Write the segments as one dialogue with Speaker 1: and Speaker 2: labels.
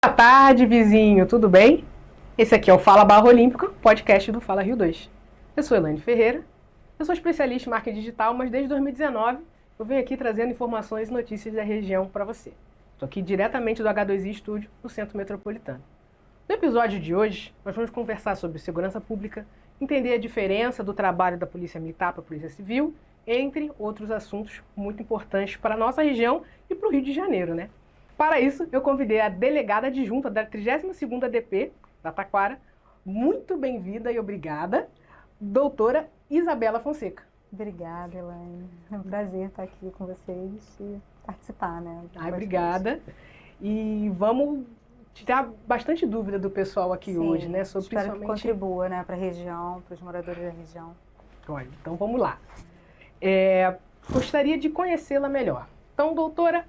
Speaker 1: Boa tarde, vizinho, tudo bem? Esse aqui é o Fala Barra Olímpica, podcast do Fala Rio 2. Eu sou Elaine Ferreira, eu sou especialista em marketing digital, mas desde 2019 eu venho aqui trazendo informações e notícias da região para você. Estou aqui diretamente do H2I Studio, no Centro Metropolitano. No episódio de hoje, nós vamos conversar sobre segurança pública, entender a diferença do trabalho da Polícia Militar para a Polícia Civil, entre outros assuntos muito importantes para a nossa região e para o Rio de Janeiro, né? Para isso, eu convidei a delegada adjunta da 32ª DP, da Taquara, muito bem-vinda e obrigada, doutora Isabela Fonseca.
Speaker 2: Obrigada, Elaine. É um prazer estar aqui com vocês e participar, né?
Speaker 1: Obrigada. E vamos tirar bastante dúvida do pessoal aqui hoje, né?
Speaker 2: Sobre espero que contribua, né, para a região, para os moradores da região.
Speaker 1: Olha, então vamos lá. Gostaria de conhecê-la melhor. Então, doutora,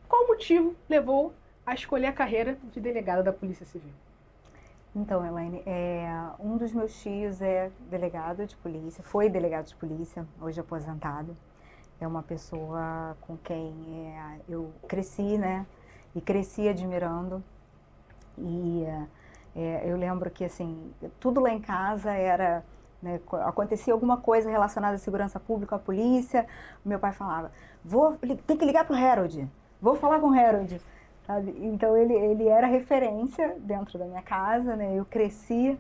Speaker 1: qual motivo levou a escolher a carreira de delegada da Polícia Civil?
Speaker 2: Então, Elaine, um dos meus tios é delegado de polícia, foi delegado de polícia, hoje aposentado. É uma pessoa com quem eu cresci, né? E cresci admirando. E eu lembro que, assim, tudo lá em casa era... Né, acontecia alguma coisa relacionada à segurança pública, à polícia, meu pai falava, tem que ligar para o Harold, vou falar com o Harold. Sabe? Então ele era referência dentro da minha casa, né? Eu cresci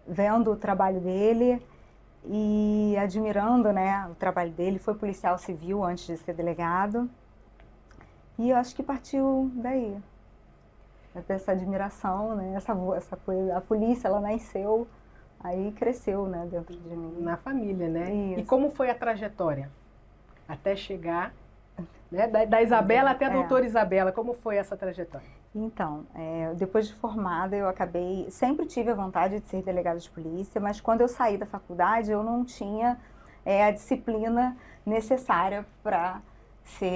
Speaker 2: vendo o trabalho dele e admirando, né, o trabalho dele. Foi policial civil antes de ser delegado e eu acho que partiu daí, dessa admiração, né? Essa coisa, a polícia, ela nasceu, aí cresceu, né, dentro de mim.
Speaker 1: Na família, né?
Speaker 2: Isso.
Speaker 1: E como foi a trajetória até chegar, né, da Isabela até a doutora Isabela? Como foi essa trajetória?
Speaker 2: Então, depois de formada, eu sempre tive a vontade de ser delegada de polícia, mas quando eu saí da faculdade, eu não tinha a disciplina necessária para se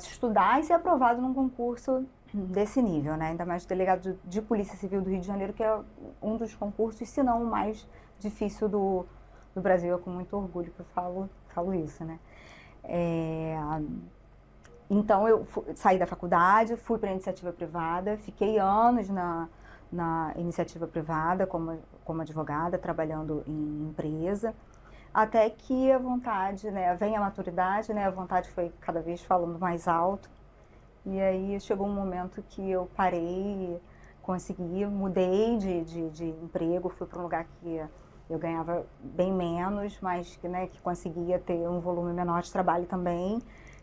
Speaker 2: estudar e ser aprovado num concurso desse nível, né? Ainda mais delegado de Polícia Civil do Rio de Janeiro, que é um dos concursos, se não o mais difícil do Brasil. É com muito orgulho que eu falo isso, né? Então, eu saí da faculdade, fui para a iniciativa privada, fiquei anos na iniciativa privada como advogada, trabalhando em empresa, até que a vontade, né, vem a maturidade, né, a vontade foi cada vez falando mais alto, e aí chegou um momento que eu parei, mudei de emprego, fui para um lugar que eu ganhava bem menos, mas que conseguia ter um volume menor de trabalho também.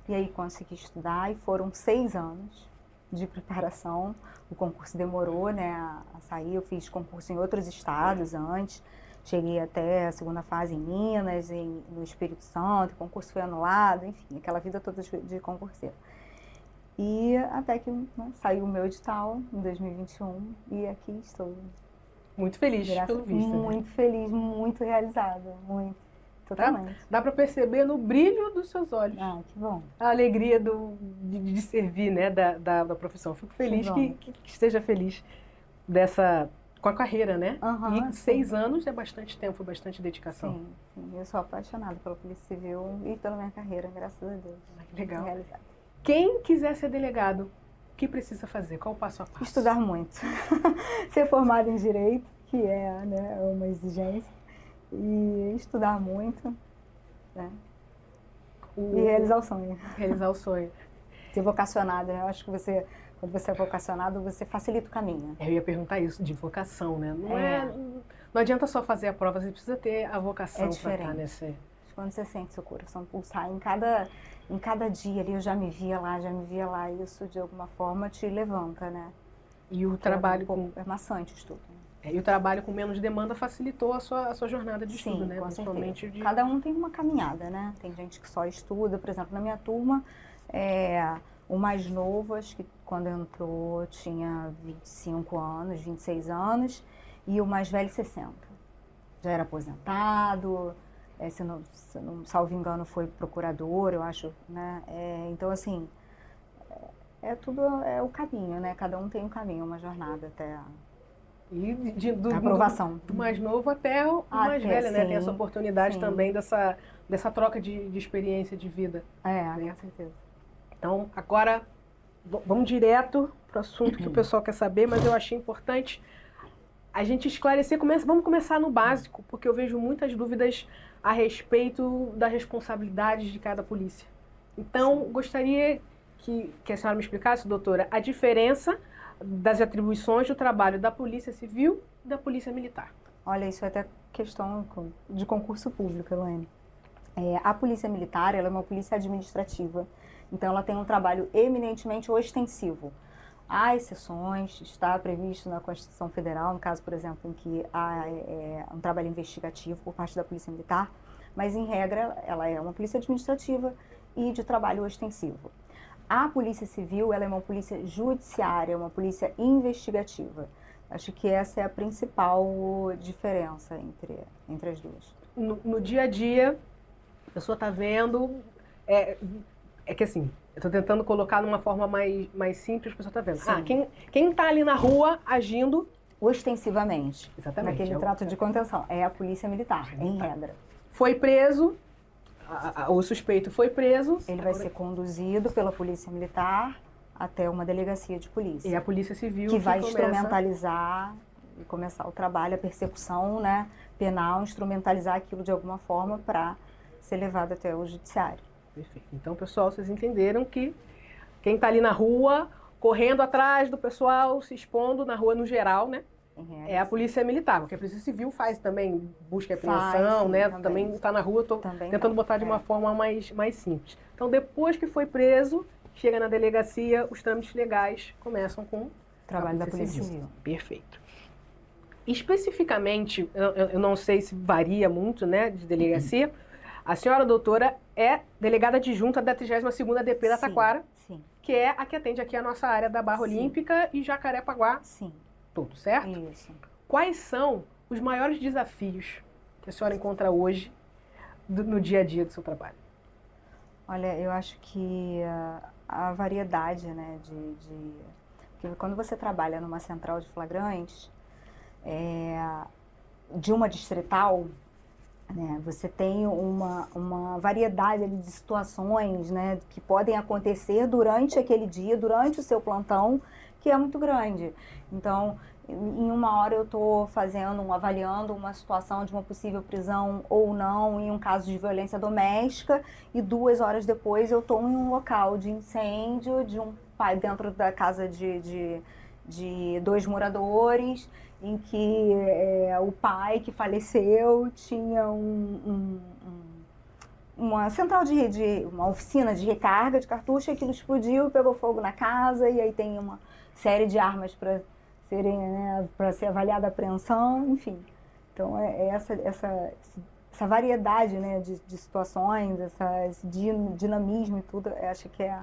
Speaker 2: E aí consegui estudar e foram 6 anos de preparação. O concurso demorou, né, a sair. Eu fiz concurso em outros estados antes. Cheguei até a segunda fase em Minas, no Espírito Santo. O concurso foi anulado, enfim, aquela vida toda de concurseiro. E até que, né, saiu o meu edital em 2021 e aqui estou.
Speaker 1: Muito feliz, pelo visto.
Speaker 2: Muito feliz, muito realizada, muito. Totalmente.
Speaker 1: Dá para perceber no brilho dos seus olhos.
Speaker 2: Ah, que bom.
Speaker 1: A alegria de servir, né, da profissão. Fico feliz que esteja feliz com a carreira, né? E 6 anos é bastante tempo, bastante dedicação.
Speaker 2: Sim, eu sou apaixonada pela Polícia Civil e pela minha carreira, graças a Deus.
Speaker 1: Que legal. Quem quiser ser delegado, o que precisa fazer? Qual o passo a passo?
Speaker 2: Estudar muito. Ser formado em Direito, que né, uma exigência. E estudar muito, né? E realizar o sonho.
Speaker 1: Realizar o sonho.
Speaker 2: Ser vocacionado, né? Eu acho que quando você é vocacionado, você facilita o caminho.
Speaker 1: Eu ia perguntar isso, de vocação, né? Não adianta só fazer a prova, você precisa ter a vocação para estar nesse...
Speaker 2: Quando você sente seu coração pulsar, em cada dia ali, eu já me via lá, isso de alguma forma te levanta, né?
Speaker 1: E o trabalho
Speaker 2: é maçante o estudo.
Speaker 1: E o trabalho com menos demanda facilitou a sua jornada de estudo, né?
Speaker 2: Principalmente cada um tem uma caminhada, né? Tem gente que só estuda, por exemplo, na minha turma, o mais novo, acho que quando entrou tinha 25 anos, 26 anos, e o mais velho 60. Já era aposentado, se não salvo engano foi procurador, eu acho, né? Então, assim, tudo o caminho, né? Cada um tem um caminho, uma jornada até
Speaker 1: E
Speaker 2: a aprovação.
Speaker 1: Do mais novo até o mais velho, né? Tem essa oportunidade também dessa troca de experiência de vida.
Speaker 2: Com certeza.
Speaker 1: Então, agora, vamos direto para o assunto que o pessoal quer saber, mas eu achei importante a gente esclarecer. Vamos começar no básico, porque eu vejo muitas dúvidas a respeito das responsabilidades de cada polícia. Então, gostaria que a senhora me explicasse, doutora, a diferença das atribuições do trabalho da Polícia Civil e da Polícia Militar.
Speaker 2: Olha, isso é até questão de concurso público, Elaine. A Polícia Militar, ela é uma polícia administrativa, então ela tem um trabalho eminentemente ostensivo. Há exceções, está previsto na Constituição Federal, no caso, por exemplo, em que há um trabalho investigativo por parte da Polícia Militar, mas, em regra, ela é uma polícia administrativa e de trabalho ostensivo. A Polícia Civil, ela é uma polícia judiciária, uma polícia investigativa. Acho que essa é a principal diferença entre as duas.
Speaker 1: No dia a dia, a pessoa está vendo... É que assim, eu estou tentando colocar numa forma mais simples, a pessoa está vendo.
Speaker 2: Sim.
Speaker 1: Quem está ali na rua agindo...
Speaker 2: Ostensivamente.
Speaker 1: Exatamente.
Speaker 2: Naquele trato de contenção. É a Polícia Militar, em regra.
Speaker 1: Foi preso, o suspeito foi preso...
Speaker 2: Ele vai ser conduzido pela Polícia Militar até uma delegacia de polícia.
Speaker 1: E a Polícia Civil
Speaker 2: que vai instrumentalizar e começar o trabalho, a persecução, né, penal, instrumentalizar aquilo de alguma forma para ser levado até o judiciário.
Speaker 1: Perfeito. Então, pessoal, vocês entenderam que quem está ali na rua, correndo atrás do pessoal, se expondo na rua no geral, né? É a Polícia Militar, porque a Polícia Civil faz também busca e apreensão, né? Também está na rua, estou tentando botar de uma forma mais simples. Então, depois que foi preso, chega na delegacia, os trâmites legais começam com o
Speaker 2: trabalho da Polícia Civil.
Speaker 1: Perfeito. Especificamente, eu não sei se varia muito, né, de delegacia. A senhora, doutora, é delegada adjunta da 32ª DP da Taquara, que é a que atende aqui a nossa área da Barra Olímpica e Jacarepaguá.
Speaker 2: Sim.
Speaker 1: Tudo, certo?
Speaker 2: Isso.
Speaker 1: Quais são os maiores desafios que a senhora encontra hoje no dia a dia do seu trabalho?
Speaker 2: Olha, eu acho que a variedade, né, porque quando você trabalha numa central de flagrantes, de uma distrital, né, você tem uma variedade ali de situações, né, que podem acontecer durante aquele dia, durante o seu plantão, que é muito grande. Então, em uma hora eu estou avaliando uma situação de uma possível prisão ou não, em um caso de violência doméstica, e 2 horas depois eu estou em um local de incêndio, de um pai dentro da casa de 2 moradores, em que o pai que faleceu tinha uma central de rede, uma oficina de recarga de cartucho, e aquilo explodiu, pegou fogo na casa, e aí tem uma série de armas para ser avaliada a apreensão, enfim. Então, essa variedade, né, de situações, esse dinamismo e tudo, eu acho que é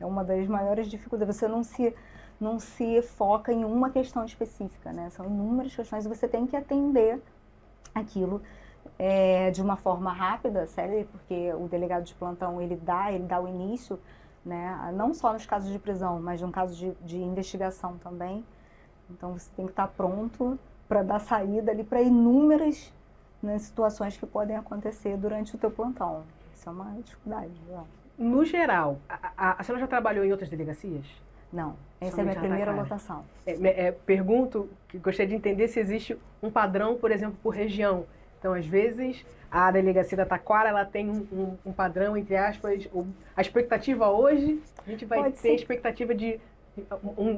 Speaker 2: uma das maiores dificuldades. Você não se foca em uma questão específica, né? São inúmeras questões e você tem que atender aquilo de uma forma rápida, sério, porque o delegado de plantão, ele dá o início, né, não só nos casos de prisão, mas no caso de investigação também. Então você tem que estar pronto para dar saída ali para inúmeras, né, situações que podem acontecer durante o teu plantão. Isso é uma dificuldade.
Speaker 1: No geral, a senhora já trabalhou em outras delegacias?
Speaker 2: Não, essa é a minha primeira lotação.
Speaker 1: Pergunto, que gostaria de entender se existe um padrão, por exemplo, por região. Então, às vezes, a delegacia da Taquara, ela tem um padrão, entre aspas, a expectativa hoje, a gente vai ter a expectativa de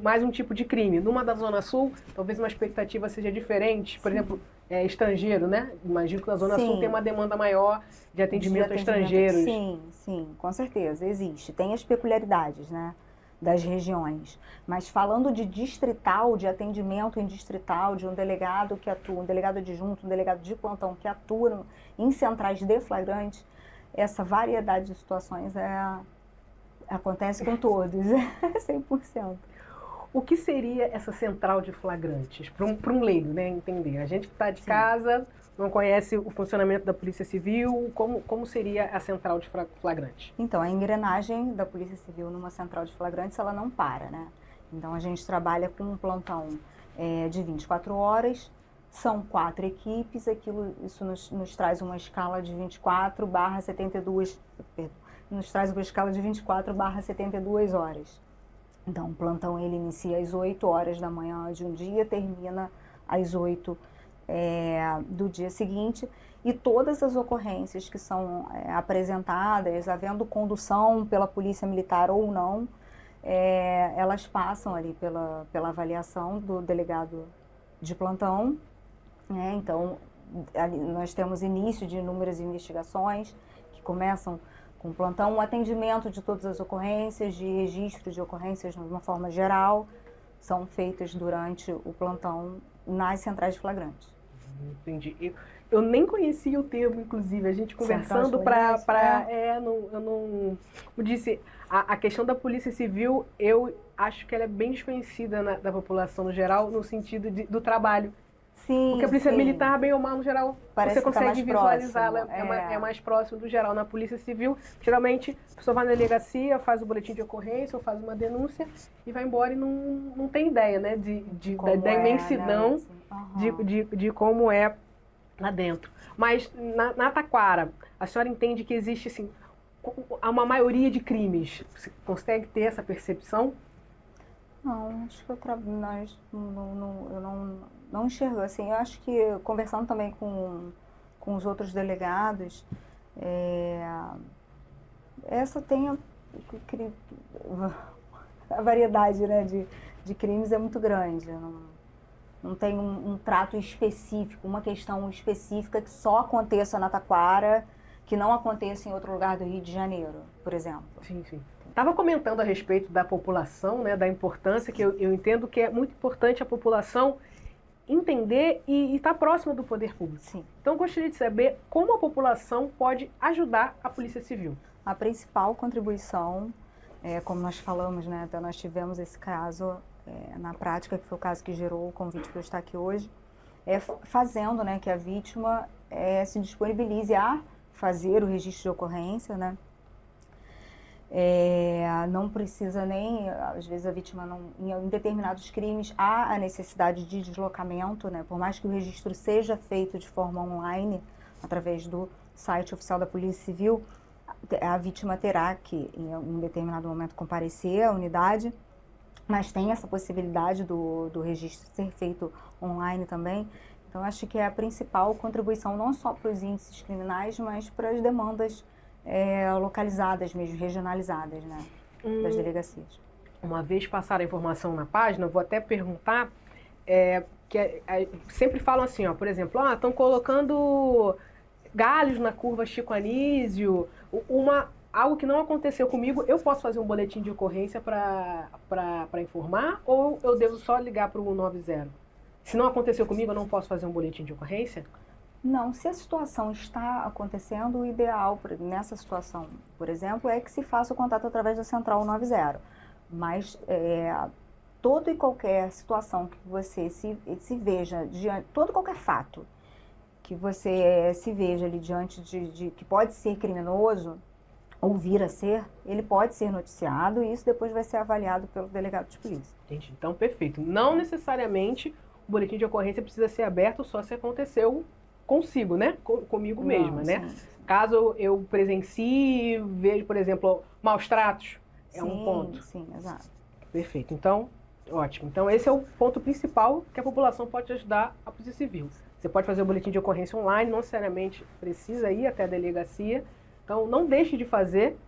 Speaker 1: mais um tipo de crime. Numa da Zona Sul, talvez uma expectativa seja diferente, por exemplo, estrangeiro, né? Imagino que na Zona Sul tem uma demanda maior de atendimento a estrangeiros.
Speaker 2: Sim, com certeza, existe. Tem as peculiaridades, né, das regiões. Mas falando de distrital, de atendimento em distrital, de um delegado que atua, um delegado adjunto, um delegado de plantão que atua em centrais de flagrante, essa variedade de situações acontece com todos, 100%.
Speaker 1: O que seria essa central de flagrantes? Para um leigo, né, entender. A gente que está de casa, não conhece o funcionamento da Polícia Civil, como seria a central de flagrantes?
Speaker 2: Então, a engrenagem da Polícia Civil numa central de flagrantes, ela não para, né? Então, a gente trabalha com um plantão de 24 horas, são 4 equipes, isso nos traz uma escala de 24/72, nos traz uma escala de 24/72 horas. Então, o plantão ele inicia às 8 horas da manhã de um dia, termina às 8 do dia seguinte, e todas as ocorrências que são apresentadas, havendo condução pela polícia militar ou não, elas passam ali pela avaliação do delegado de plantão, né? Então, ali nós temos início de inúmeras investigações que começam com o plantão, um atendimento de todas as ocorrências, de registro de ocorrências de uma forma geral, são feitas durante o plantão nas centrais de flagrantes.
Speaker 1: Entendi. Eu nem conhecia o termo, inclusive, a gente conversando eu não... Como disse, a questão da Polícia Civil, eu acho que ela é bem desconhecida da população no geral, no sentido do trabalho.
Speaker 2: Sim,
Speaker 1: porque a Polícia
Speaker 2: sim.
Speaker 1: Militar, bem ou mal, no geral,
Speaker 2: parece
Speaker 1: você consegue visualizá-la,
Speaker 2: é
Speaker 1: mais próximo do geral. Na Polícia Civil, geralmente, a pessoa vai na delegacia, faz o boletim de ocorrência, ou faz uma denúncia, e vai embora e não tem ideia, né, da imensidão, né? De como é lá dentro. Mas, na Taquara, a senhora entende que existe, assim, uma maioria de crimes? Você consegue ter essa percepção?
Speaker 2: Não, acho que eu não enxergo, assim, eu acho que conversando também com os outros delegados, essa tem a variedade, né, de crimes é muito grande, não tem um trato específico, uma questão específica que só aconteça na Taquara, que não aconteça em outro lugar do Rio de Janeiro, por exemplo.
Speaker 1: Sim, sim. Estava comentando a respeito da população, né, da importância, que eu entendo que é muito importante a população entender e estar próxima do poder público.
Speaker 2: Sim.
Speaker 1: Então, eu gostaria de saber como a população pode ajudar a Polícia Civil.
Speaker 2: A principal contribuição, como nós falamos, né, então nós tivemos esse caso na prática, que foi o caso que gerou o convite para eu estar aqui hoje, fazendo, né, que a vítima se disponibilize a fazer o registro de ocorrência, né? Não precisa nem, às vezes a vítima em determinados crimes há a necessidade de deslocamento, né? Por mais que o registro seja feito de forma online, através do site oficial da Polícia Civil, a vítima terá que em um determinado momento comparecer à unidade, mas tem essa possibilidade do registro ser feito online também. Então acho que é a principal contribuição não só para os índices criminais, mas para as demandas localizadas mesmo, regionalizadas, né, das delegacias.
Speaker 1: Uma vez passaram a informação na página, vou até perguntar, sempre falam assim, ó, por exemplo, estão colocando galhos na curva Chico Anísio, algo que não aconteceu comigo, eu posso fazer um boletim de ocorrência para informar, ou eu devo só ligar para o 190? Se não aconteceu comigo, eu não posso fazer um boletim de ocorrência?
Speaker 2: Não, se a situação está acontecendo, o ideal nessa situação, por exemplo, é que se faça o contato através da Central 190. Mas toda e qualquer situação que você se veja, todo e qualquer fato que você se veja ali diante de que pode ser criminoso, ou vir a ser, ele pode ser noticiado e isso depois vai ser avaliado pelo delegado de polícia.
Speaker 1: Entendi. Então, perfeito. Não necessariamente o boletim de ocorrência precisa ser aberto só se aconteceu consigo, né? Comigo mesma, né?
Speaker 2: Sim.
Speaker 1: Caso eu presencie, vejo, por exemplo, maus tratos, um ponto.
Speaker 2: Sim, exato.
Speaker 1: Perfeito. Então, ótimo. Então, esse é o ponto principal que a população pode ajudar a Polícia Civil. Você pode fazer o boletim de ocorrência online, não necessariamente precisa ir até a delegacia. Então, não deixe de fazer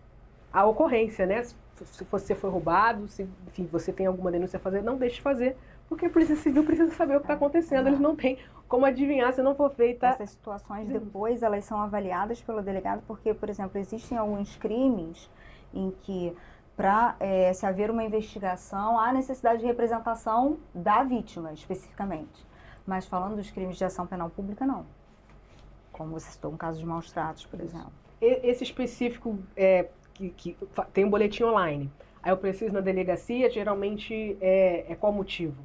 Speaker 1: a ocorrência, né? Se você foi roubado, se enfim, você tem alguma denúncia a fazer, não deixe de fazer, porque a Polícia Civil precisa saber o que está acontecendo. Eles não têm como adivinhar se não for feita...
Speaker 2: Essas situações depois, elas são avaliadas pelo delegado, porque, por exemplo, existem alguns crimes em que, para se haver uma investigação, há necessidade de representação da vítima, especificamente. Mas falando dos crimes de ação penal pública, não. Como você citou, um caso de maus tratos, por exemplo.
Speaker 1: Esse específico que tem um boletim online, aí eu preciso na delegacia, geralmente qual motivo?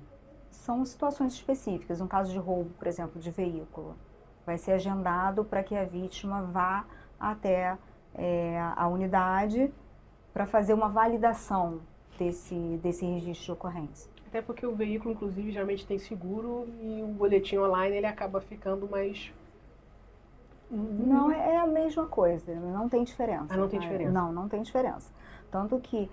Speaker 2: São situações específicas. Um caso de roubo, por exemplo, de veículo, vai ser agendado para que a vítima vá até a unidade para fazer uma validação desse registro de ocorrência.
Speaker 1: Até porque o veículo, inclusive, geralmente tem seguro e o boletim online ele acaba ficando mais...
Speaker 2: Não, é a mesma coisa, não tem diferença.
Speaker 1: Ah, não tem diferença?
Speaker 2: Não tem diferença. Tanto que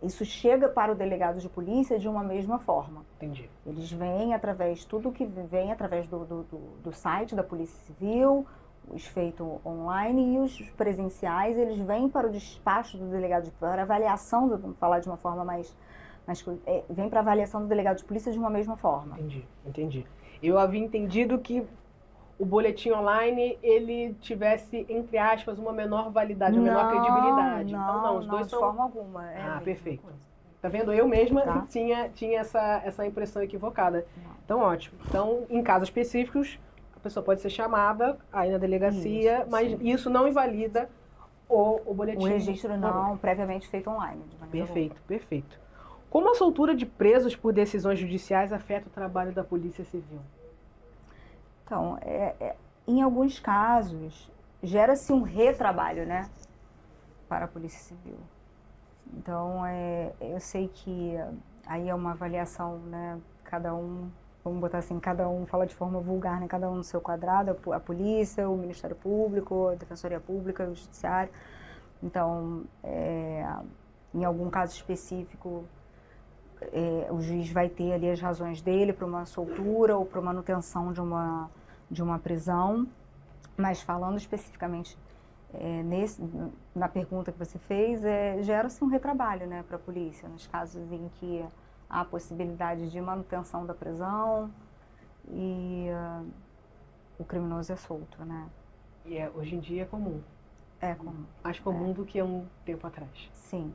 Speaker 2: isso chega para o delegado de polícia de uma mesma forma.
Speaker 1: Entendi.
Speaker 2: Eles vêm através, tudo que vem através do site da Polícia Civil, os feitos online, e os presenciais, eles vêm para o despacho do delegado, para avaliação, vamos falar de uma forma vem para avaliação do delegado de polícia de uma mesma forma.
Speaker 1: Entendi. Eu havia entendido que o boletim online, ele tivesse, entre aspas, uma menor validade, uma menor credibilidade.
Speaker 2: Não,
Speaker 1: os dois
Speaker 2: de
Speaker 1: são...
Speaker 2: forma alguma.
Speaker 1: Perfeito. Tá vendo? Eu mesma tinha essa impressão equivocada. Não. Então, ótimo. Então, em casos específicos, a pessoa pode ser chamada aí na delegacia, mas isso não invalida o boletim.
Speaker 2: O registro não, previamente feito online.
Speaker 1: Perfeito. Como a soltura de presos por decisões judiciais afeta o trabalho da Polícia Civil?
Speaker 2: Então, em alguns casos, gera-se um retrabalho, né, para a Polícia Civil. Então, eu sei que aí é uma avaliação, né, cada um, vamos botar assim, cada um fala de forma vulgar, né, cada um no seu quadrado, a polícia, o Ministério Público, a Defensoria Pública, o Judiciário. Então, em algum caso específico, o juiz vai ter ali as razões dele para uma soltura ou para manutenção de uma prisão, mas falando especificamente na pergunta que você fez, gera-se um retrabalho, né, para a polícia, nos casos em que há possibilidade de manutenção da prisão e o criminoso é solto, né?
Speaker 1: E hoje em dia é comum.
Speaker 2: É comum.
Speaker 1: Mais comum do que há um tempo atrás.
Speaker 2: Sim.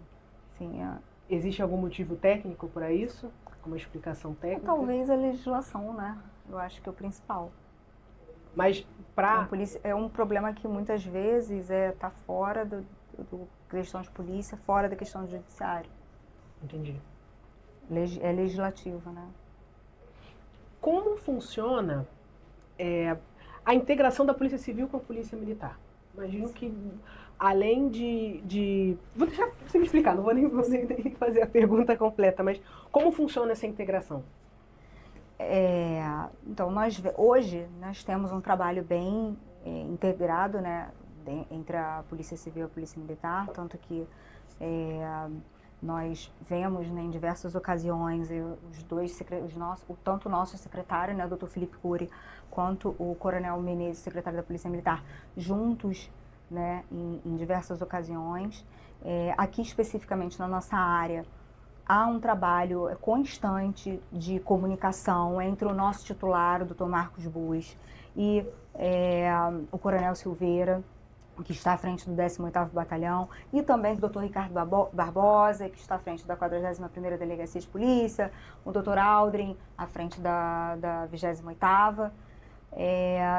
Speaker 1: Existe algum motivo técnico para isso? Uma explicação técnica?
Speaker 2: Talvez a legislação, né? Eu acho que é o principal.
Speaker 1: Mas
Speaker 2: é um problema que muitas vezes está fora do questão de polícia, fora da questão do judiciário.
Speaker 1: Entendi.
Speaker 2: É legislativo, né?
Speaker 1: Como funciona a integração da Polícia Civil com a Polícia Militar? Imagino que, além de... Vou deixar você me explicar, não vou nem você fazer a pergunta completa, mas como funciona essa integração?
Speaker 2: Então, hoje nós temos um trabalho bem integrado, né, entre a Polícia Civil e a Polícia Militar, tanto que nós vemos, né, em diversas ocasiões tanto o nosso secretário, né, o Dr. Felipe Cury, quanto o Coronel Menezes, secretário da Polícia Militar, juntos, né, em diversas ocasiões. Aqui especificamente na nossa área, há um trabalho constante de comunicação entre o nosso titular, o Dr. Marcos Bus, e o Coronel Silveira, que está à frente do 18º Batalhão, e também o Dr. Ricardo Barbosa, que está à frente da 41ª Delegacia de Polícia, o Dr. Aldrin, à frente da 28ª.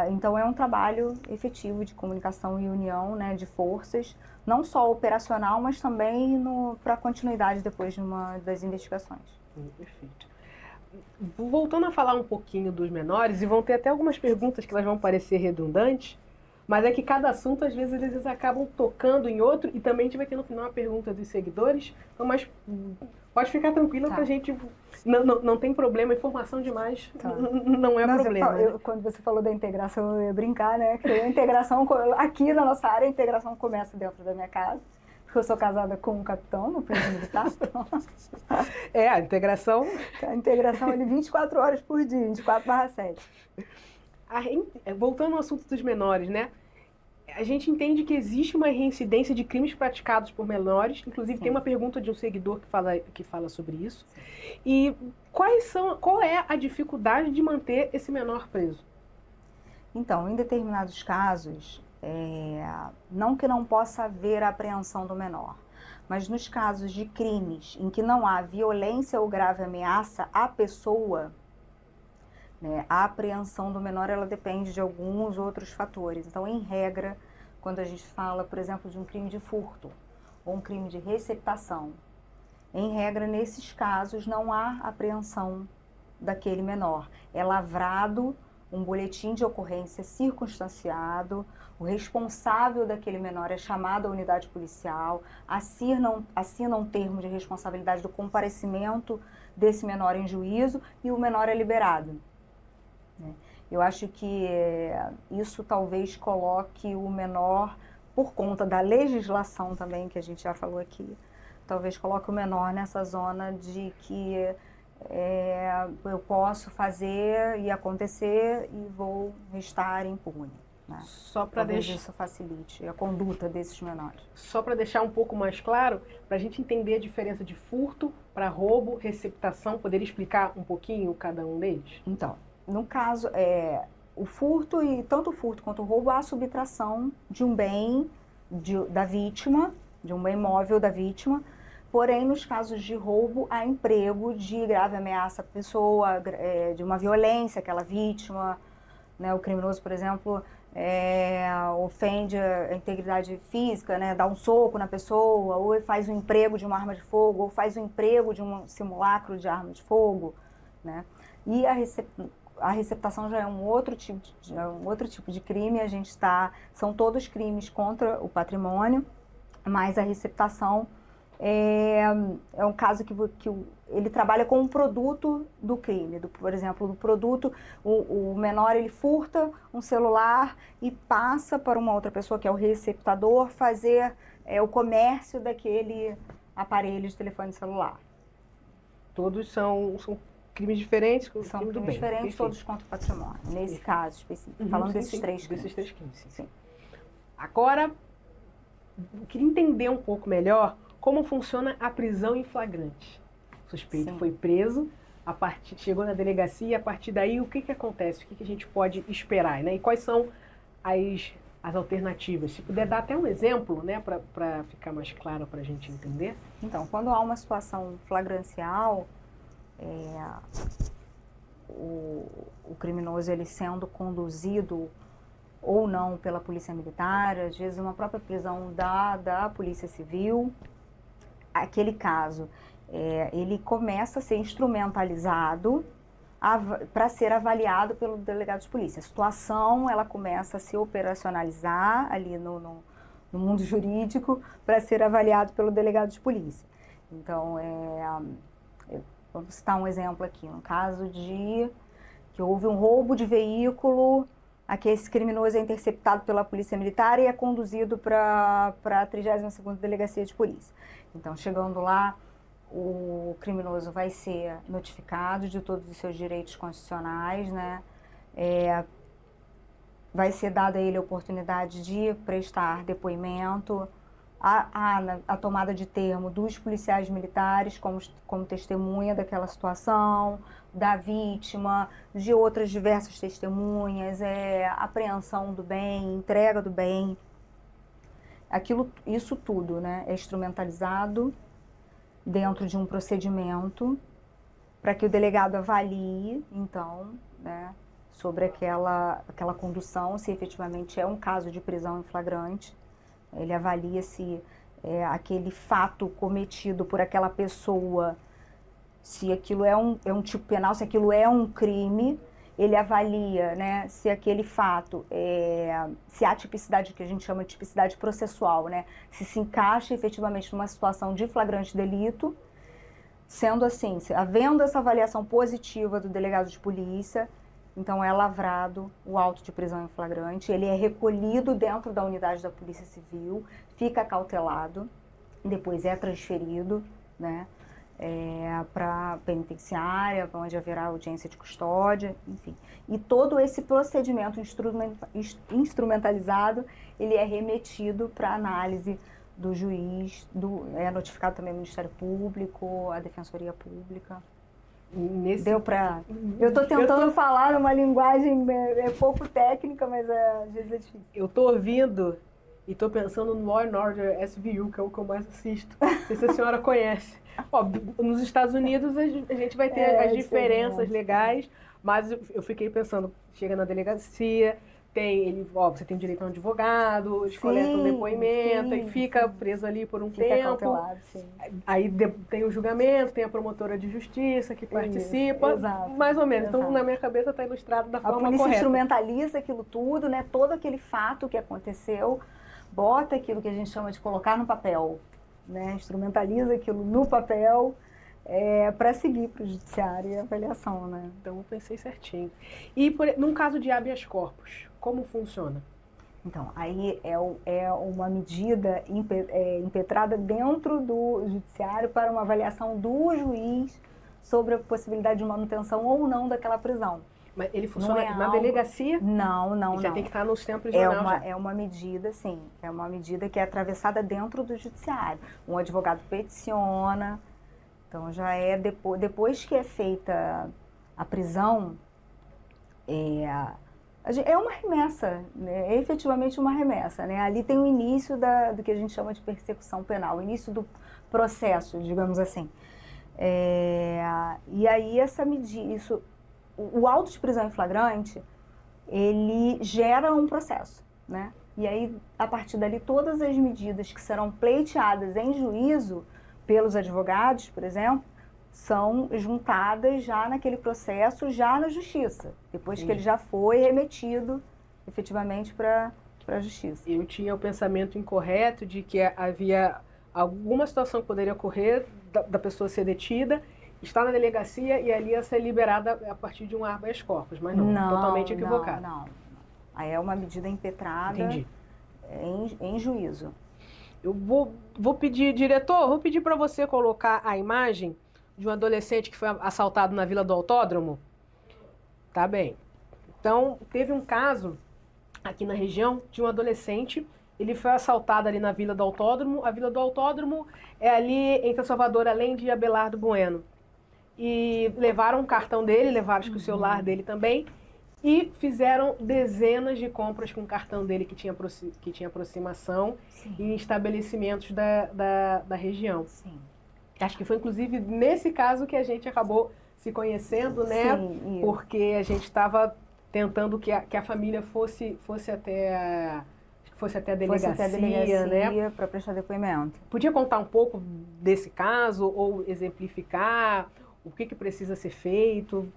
Speaker 2: Então é um trabalho efetivo de comunicação e união, né, de forças, não só operacional, mas também para a continuidade depois das investigações.
Speaker 1: Perfeito. Voltando a falar um pouquinho dos menores, e vão ter até algumas perguntas que elas vão parecer redundantes, mas é que cada assunto, às vezes, eles acabam tocando em outro, e também a gente vai ter no final uma pergunta dos seguidores, então, mas pode ficar tranquila que a gente não tem problema, informação demais não é problema.
Speaker 2: Quando você falou da integração, eu ia brincar, né? Que a integração, aqui na nossa área, a integração começa dentro da minha casa, porque eu sou casada com um capitão no Polícia Militar.
Speaker 1: A integração...
Speaker 2: A integração é 24 horas por dia, 24/7.
Speaker 1: Voltando ao assunto dos menores, né? A gente entende que existe uma reincidência de crimes praticados por menores, inclusive Sim. Tem uma pergunta de um seguidor que fala sobre isso. Sim. E qual é a dificuldade de manter esse menor preso?
Speaker 2: Então, em determinados casos, não que não possa haver a apreensão do menor, mas nos casos de crimes em que não há violência ou grave ameaça à pessoa, né, a apreensão do menor ela depende de alguns outros fatores. Então, em regra, quando a gente fala, por exemplo, de um crime de furto ou um crime de receptação, em regra, nesses casos, não há apreensão daquele menor. É lavrado um boletim de ocorrência circunstanciado, o responsável daquele menor é chamado à unidade policial, assina um termo de responsabilidade do comparecimento desse menor em juízo e o menor é liberado. Eu acho que isso talvez coloque o menor, por conta da legislação também, que a gente já falou aqui, talvez coloque o menor nessa zona de que eu posso fazer e acontecer e vou restar impune. Né?
Speaker 1: Só para deixar
Speaker 2: isso facilite a conduta desses menores.
Speaker 1: Só para deixar um pouco mais claro, para a gente entender a diferença de furto para roubo, receptação, poderia explicar um pouquinho cada um deles?
Speaker 2: Então, no caso, o furto, e tanto o furto quanto o roubo, há a subtração de um bem da vítima, de um bem móvel da vítima. Porém, nos casos de roubo, há emprego de grave ameaça à pessoa, de uma violência àquela vítima. Né? O criminoso, por exemplo, ofende a integridade física, né? Dá um soco na pessoa, ou faz um emprego de uma arma de fogo, ou faz um emprego de um simulacro de arma de fogo. Né? E a receptação já é um outro tipo de crime. São todos crimes contra o patrimônio, mas a receptação é um caso que ele trabalha com um produto do crime. Por exemplo, do produto, o menor ele furta um celular e passa para uma outra pessoa, que é o receptador, fazer o comércio daquele aparelho de telefone celular.
Speaker 1: Todos são crimes diferentes?
Speaker 2: São crimes diferentes, todos contra o patrimônio, nesse caso específico. Falando desses três crimes.
Speaker 1: Desses três crimes, sim. Agora, eu queria entender um pouco melhor como funciona a prisão em flagrante. O suspeito foi preso, chegou na delegacia, e a partir daí o que acontece? O que a gente pode esperar? Né? E quais são as alternativas? Se puder dar até um exemplo, né, para ficar mais claro para a gente entender.
Speaker 2: Então, quando há uma situação flagrancial, o criminoso ele sendo conduzido ou não pela polícia militar, às vezes uma própria prisão da polícia civil, aquele caso, ele começa a ser instrumentalizado para ser avaliado pelo delegado de polícia. A situação ela começa a se operacionalizar ali no mundo jurídico para ser avaliado pelo delegado de polícia. Então, vamos citar um exemplo aqui, no caso de que houve um roubo de veículo, esse criminoso é interceptado pela polícia militar e é conduzido para a 32ª Delegacia de Polícia. Então, chegando lá, o criminoso vai ser notificado de todos os seus direitos constitucionais, né? Vai ser dada a ele a oportunidade de prestar depoimento, a tomada de termo dos policiais militares como testemunha daquela situação, da vítima, de outras diversas testemunhas, apreensão do bem, entrega do bem. Isso tudo, né, é instrumentalizado dentro de um procedimento para que o delegado avalie, então, né, sobre aquela condução, se efetivamente é um caso de prisão em flagrante. Ele avalia se aquele fato cometido por aquela pessoa, se aquilo é um tipo penal, se aquilo é um crime. Ele avalia, né, se aquele fato, se há tipicidade, que a gente chama de tipicidade processual, né, se encaixa efetivamente numa situação de flagrante delito. Sendo assim, havendo essa avaliação positiva do delegado de polícia, então é lavrado o auto de prisão em flagrante, ele é recolhido dentro da unidade da Polícia Civil, fica cautelado, depois é transferido, né, para a penitenciária, onde haverá audiência de custódia, enfim. E todo esse procedimento instrumentalizado, ele é remetido para análise do juiz, é notificado também o Ministério Público, a Defensoria Pública. Deu para... Eu estou tentando falar numa linguagem pouco técnica, mas às vezes é difícil.
Speaker 1: Eu estou ouvindo e estou pensando no Law & Order SVU, que é o que eu mais assisto. Não sei se a senhora conhece. Ó, nos Estados Unidos a gente vai ter as diferenças legais, mas eu fiquei pensando, chega na delegacia, você tem direito a um advogado, eles coletam um depoimento e fica preso ali por um tempo.
Speaker 2: Cautelado, sim.
Speaker 1: Aí tem o julgamento, tem a promotora de justiça que participa,
Speaker 2: exato,
Speaker 1: mais ou menos.
Speaker 2: Exato.
Speaker 1: Então, na minha cabeça está ilustrado da forma correta.
Speaker 2: A polícia instrumentaliza aquilo tudo, né? Todo aquele fato que aconteceu, bota aquilo que a gente chama de colocar no papel, né? Instrumentaliza aquilo no papel para seguir para o judiciário e a avaliação, né?
Speaker 1: Então, eu pensei certinho. E num caso de habeas corpus, como funciona?
Speaker 2: Então, aí é uma medida impetrada dentro do judiciário para uma avaliação do juiz sobre a possibilidade de manutenção ou não daquela prisão.
Speaker 1: Mas ele funciona na delegacia?
Speaker 2: Não.
Speaker 1: Já tem que estar no sistema prisional.
Speaker 2: É uma medida, sim. É uma medida que é atravessada dentro do judiciário. Um advogado peticiona. Então, já é depois que é feita a prisão, é uma remessa, né? É efetivamente uma remessa, né? Ali tem o início do que a gente chama de persecução penal, o início do processo, digamos assim. E aí essa medida, o auto de prisão em flagrante, ele gera um processo, né? E aí, a partir dali, todas as medidas que serão pleiteadas em juízo pelos advogados, por exemplo, são juntadas já naquele processo, já na justiça, depois que ele já foi remetido efetivamente para a justiça.
Speaker 1: Eu tinha o pensamento incorreto de que havia alguma situação que poderia ocorrer da pessoa ser detida, estar na delegacia e ali ia ser liberada a partir de um habeas corpus, mas não, totalmente equivocado.
Speaker 2: Não. Aí é uma medida impetrada em juízo.
Speaker 1: Eu vou pedir, diretor, vou pedir para você colocar a imagem de um adolescente que foi assaltado na Vila do Autódromo. Tá bem. Então, teve um caso aqui na região de um adolescente, ele foi assaltado ali na Vila do Autódromo. A Vila do Autódromo é ali entre Salvador Allende e Abelardo Bueno. E levaram o cartão dele, levaram acho que o celular dele também, e fizeram dezenas de compras com o cartão dele que tinha aproximação em estabelecimentos da região.
Speaker 2: Sim.
Speaker 1: Acho que foi, inclusive, nesse caso que a gente acabou se conhecendo, né?
Speaker 2: Sim,
Speaker 1: porque a gente estava tentando que a família fosse até a delegacia, né?
Speaker 2: Para prestar depoimento.
Speaker 1: Podia contar um pouco desse caso ou exemplificar o que precisa ser feito?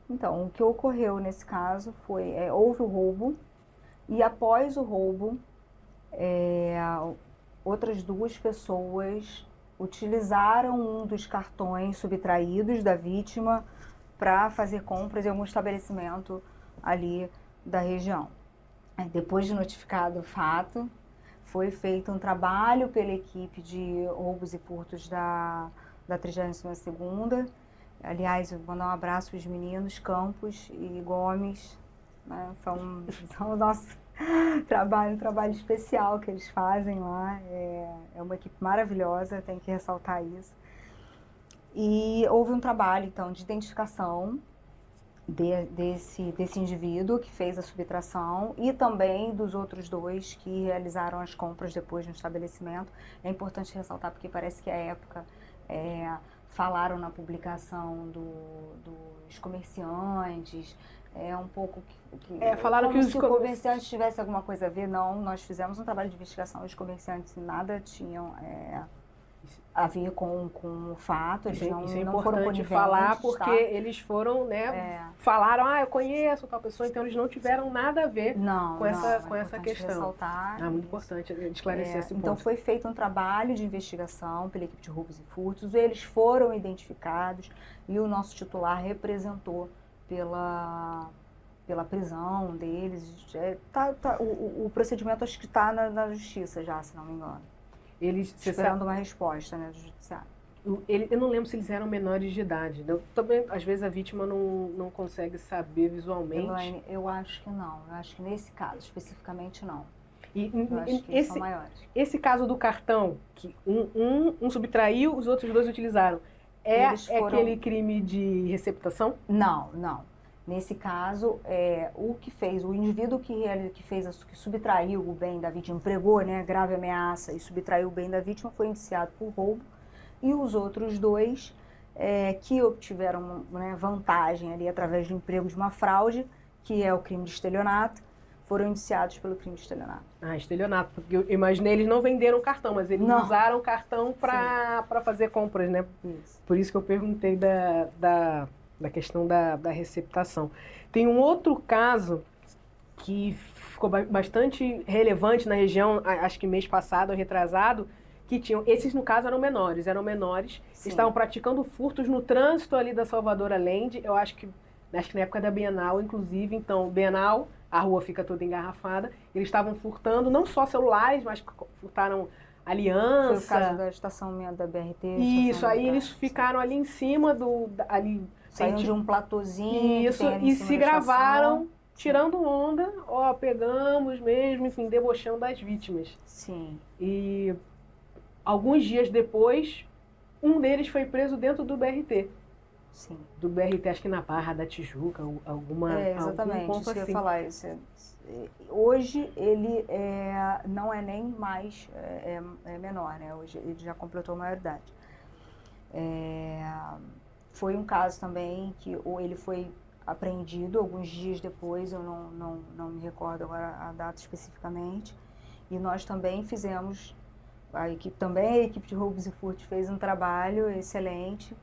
Speaker 2: Então, o que ocorreu nesse caso foi, houve o roubo e após o roubo, outras duas pessoas utilizaram um dos cartões subtraídos da vítima para fazer compras em algum estabelecimento ali da região. Depois de notificado o fato, foi feito um trabalho pela equipe de roubos e furtos da 32ª. Aliás, eu vou mandar um abraço para os meninos Campos e Gomes, né? São o nosso trabalho especial que eles fazem lá. É uma equipe maravilhosa, tem que ressaltar isso. E houve um trabalho, então, de identificação desse indivíduo que fez a subtração e também dos outros dois que realizaram as compras depois no estabelecimento. É importante ressaltar porque parece que à época falaram na publicação dos comerciantes, um pouco
Speaker 1: falaram
Speaker 2: como
Speaker 1: que
Speaker 2: se o comerciante tivesse alguma coisa a ver. Não, nós fizemos um trabalho de investigação, os comerciantes nada tinham a ver com o fato, eles
Speaker 1: isso é
Speaker 2: não foram
Speaker 1: importante falar porque eles foram, falaram, eu conheço tal pessoa, então eles não tiveram nada a ver com essa questão.
Speaker 2: Ressaltar
Speaker 1: muito importante esclarecer esse ponto.
Speaker 2: Então foi feito um trabalho de investigação pela equipe de roubos e furtos, eles foram identificados e o nosso titular representou pela prisão deles. O procedimento acho que está na justiça já, se não me engano. Esperando uma resposta, né, do judiciário.
Speaker 1: Eu não lembro se eles eram menores de idade. Também, às vezes, a vítima não consegue saber visualmente.
Speaker 2: Elaine, eu acho que não. Eu acho que nesse caso, especificamente, não.
Speaker 1: Eu acho que eles são maiores. Esse caso do cartão, que um subtraiu, os outros dois utilizaram, aquele crime de receptação?
Speaker 2: Não. Nesse caso, o indivíduo que subtraiu o bem da vítima, empregou, né, grave ameaça e subtraiu o bem da vítima, foi indiciado por roubo. E os outros dois que obtiveram, né, vantagem ali através do emprego de uma fraude, que é o crime de estelionato, foram indiciados pelo crime de estelionato.
Speaker 1: Estelionato, porque eu imaginei, eles não venderam o cartão, mas eles usaram o cartão para fazer compras, né?
Speaker 2: Isso.
Speaker 1: Por isso que eu perguntei da questão da receptação. Tem um outro caso que ficou bastante relevante na região, acho que mês passado ou retrasado, que esses no caso eram menores,
Speaker 2: Sim.
Speaker 1: estavam praticando furtos no trânsito ali da Salvador Allende. Eu acho que acho que na época da Bienal, inclusive, então, Bienal, a rua fica toda engarrafada, eles estavam furtando não só celulares, mas furtaram aliança.
Speaker 2: Foi o caso da estação da BRT.
Speaker 1: Isso, aí eles ficaram ali em cima ali
Speaker 2: saíram de um platôzinho.
Speaker 1: Isso, e se gravaram tirando onda, ó, pegamos mesmo, enfim, debochando das vítimas.
Speaker 2: Sim.
Speaker 1: E alguns dias depois, um deles foi preso dentro do BRT.
Speaker 2: Sim.
Speaker 1: Do BRT, acho que na Barra da Tijuca,
Speaker 2: exatamente,
Speaker 1: algum ponto
Speaker 2: isso que eu
Speaker 1: assim.
Speaker 2: ia falar. Hoje ele não é nem mais menor, né? Hoje ele já completou a maioridade. Foi um caso também que ele foi apreendido alguns dias depois, eu não me recordo agora a data especificamente, e nós também fizemos, a equipe de roubos e furtos fez um trabalho excelente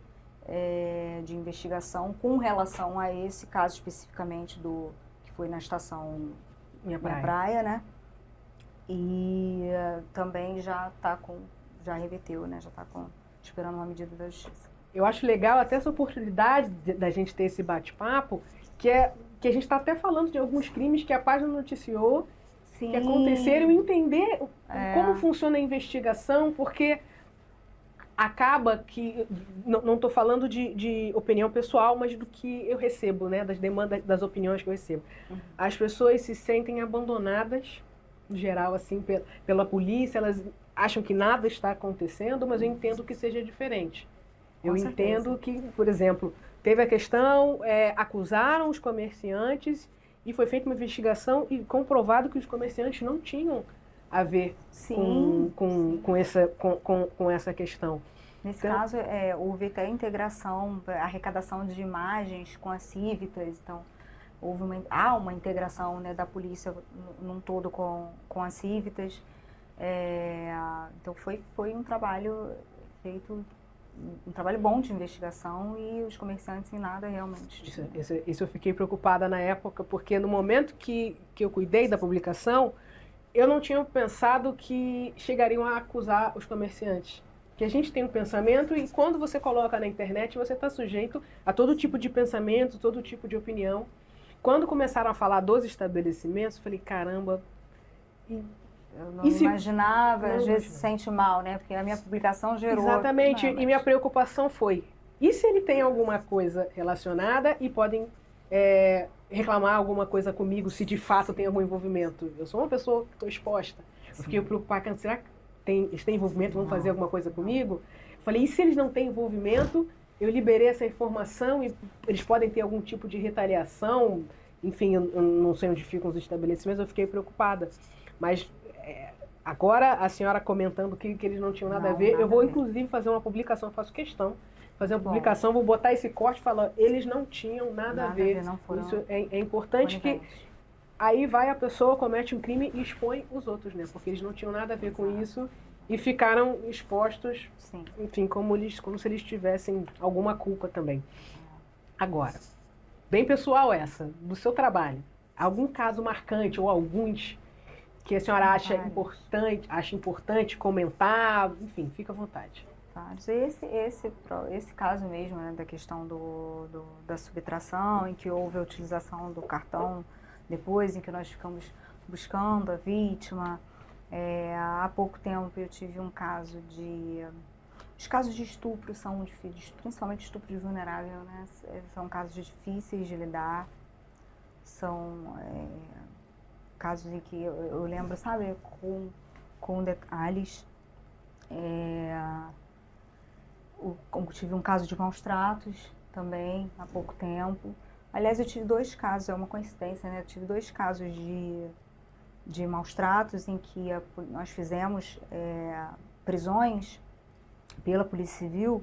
Speaker 2: de investigação com relação a esse caso especificamente que foi na estação Minha Praia, né? E também já reverteu, né? Já está esperando uma medida da justiça.
Speaker 1: Eu acho legal até essa oportunidade da gente ter esse bate-papo, que a gente está até falando de alguns crimes que a página noticiou,
Speaker 2: Sim.
Speaker 1: que aconteceram, e entender como funciona a investigação, porque acaba que, não estou falando de opinião pessoal, mas do que eu recebo, né, das demandas, das opiniões que eu recebo. As pessoas se sentem abandonadas, no geral, assim, pela polícia, elas acham que nada está acontecendo, mas eu entendo que seja diferente. Eu entendo que, por exemplo, teve a questão, acusaram os comerciantes e foi feita uma investigação e comprovado que os comerciantes não tinham a ver com essa questão.
Speaker 2: Nesse caso, houve até integração, arrecadação de imagens com as Cívitas, então há uma integração, né, da polícia num todo com as Cívitas. Então foi um trabalho feito, um trabalho bom de investigação, e os comerciantes em nada realmente.
Speaker 1: Isso eu fiquei preocupada na época, porque no momento que eu cuidei da publicação, eu não tinha pensado que chegariam a acusar os comerciantes. Que a gente tem um pensamento, e quando você coloca na internet, você está sujeito a todo tipo de pensamento, todo tipo de opinião. Quando começaram a falar dos estabelecimentos, eu falei, caramba...
Speaker 2: Eu não imaginava, às vezes se sente mal, né? Porque a minha publicação gerou...
Speaker 1: Exatamente, e minha preocupação foi, e se ele tem alguma coisa relacionada e podem reclamar alguma coisa comigo, se de fato tem algum envolvimento? Eu sou uma pessoa que estou exposta. Eu fiquei preocupada, será que eles têm envolvimento, vão fazer alguma coisa comigo? Falei, e se eles não têm envolvimento, eu liberei essa informação e eles podem ter algum tipo de retaliação? Enfim, eu não sei onde ficam os estabelecimentos, eu fiquei preocupada. Mas agora a senhora comentando que eles não tinham nada a ver, eu vou inclusive fazer uma publicação, faço questão, fazer uma publicação, vou botar esse corte falando, eles não tinham nada a ver.
Speaker 2: Não foram.
Speaker 1: Isso é importante, que aí vai a pessoa, comete um crime e expõe os outros, né? Porque eles não tinham nada a ver com isso e ficaram expostos, enfim, como se eles tivessem alguma culpa também. Agora, bem pessoal essa, do seu trabalho, algum caso marcante ou alguns que a senhora acha importante comentar, enfim, fica à vontade.
Speaker 2: Esse caso mesmo, né, da questão da subtração, em que houve a utilização do cartão depois, em que nós ficamos buscando a vítima. Há pouco tempo eu tive um caso os casos de estupro são difíceis, principalmente estupro de vulnerável, né? São casos difíceis de lidar, são casos em que eu lembro, sabe, com detalhes. Eu tive um caso de maus tratos também, há pouco tempo. Aliás, eu tive 2 casos, é uma coincidência, né? Eu tive 2 casos de maus tratos em que nós fizemos prisões pela Polícia Civil,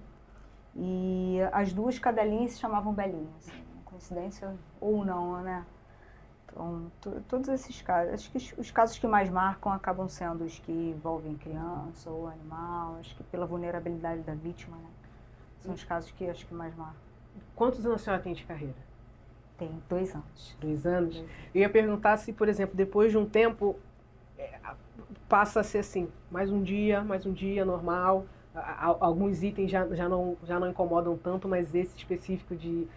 Speaker 2: e as 2 cadelinhas se chamavam Belinha. Assim, coincidência ou não, né? Então, todos esses casos, acho que os casos que mais marcam acabam sendo os que envolvem criança ou animal, acho que pela vulnerabilidade da vítima, né? São os casos que acho que mais marcam.
Speaker 1: Quantos anos a senhora tem de carreira?
Speaker 2: Tem 2 anos.
Speaker 1: 2 anos? Eu ia perguntar se, por exemplo, depois de um tempo, passa a ser assim, mais um dia normal, alguns itens já não incomodam tanto, mas esse específico de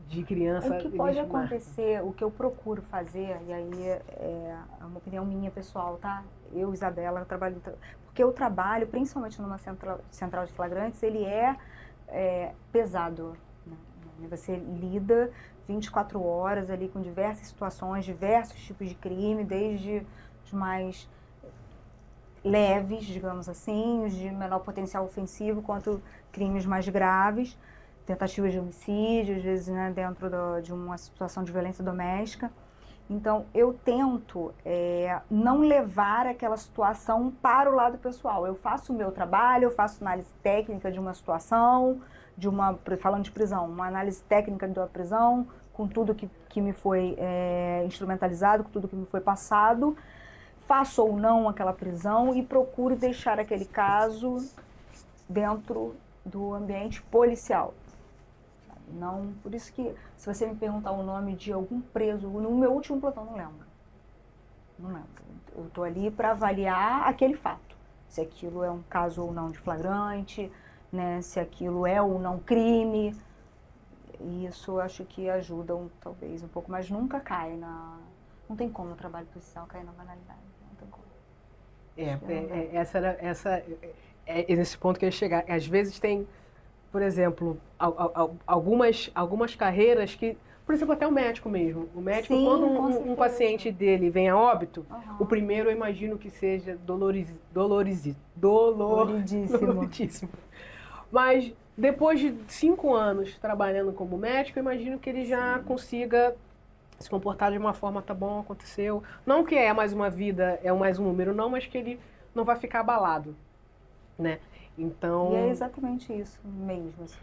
Speaker 1: de criança.
Speaker 2: O que pode acontecer, o que eu procuro fazer, e aí é uma opinião minha pessoal, tá? Eu, Isabela, eu trabalho, porque eu trabalho, principalmente numa central de flagrantes, ele é pesado, né? Você lida 24 horas ali com diversas situações, diversos tipos de crime, desde os mais leves, digamos assim, os de menor potencial ofensivo, quanto crimes mais graves, tentativas de homicídio, às vezes, né, dentro de uma situação de violência doméstica. Então, eu tento não levar aquela situação para o lado pessoal. Eu faço o meu trabalho, eu faço análise técnica de uma situação, falando de prisão, uma análise técnica da prisão, com tudo que me foi instrumentalizado, com tudo que me foi passado, faço ou não aquela prisão e procuro deixar aquele caso dentro do ambiente policial. Não, por isso que, se você me perguntar o nome de algum preso, no meu último plantão, não lembro. Não lembro. Eu estou ali para avaliar aquele fato. Se aquilo é um caso ou não de flagrante, né, se aquilo é ou não crime. E isso eu acho que ajuda talvez um pouco, mas nunca cai na... Não tem como o trabalho policial cair na banalidade. Não tem como.
Speaker 1: Esse ponto que eu ia chegar. Às vezes tem, por exemplo, algumas carreiras que, por exemplo, até o médico mesmo. O médico,
Speaker 2: Sim,
Speaker 1: quando
Speaker 2: com
Speaker 1: um paciente dele vem a óbito,
Speaker 2: Uhum.
Speaker 1: o primeiro eu imagino que seja doloridíssimo. Mas depois de 5 anos trabalhando como médico, eu imagino que ele já consiga se comportar de uma forma, tá bom, aconteceu. Não que é mais uma vida, é mais um número, não, mas que ele não vai ficar abalado, né? Então...
Speaker 2: E é exatamente isso mesmo, assim.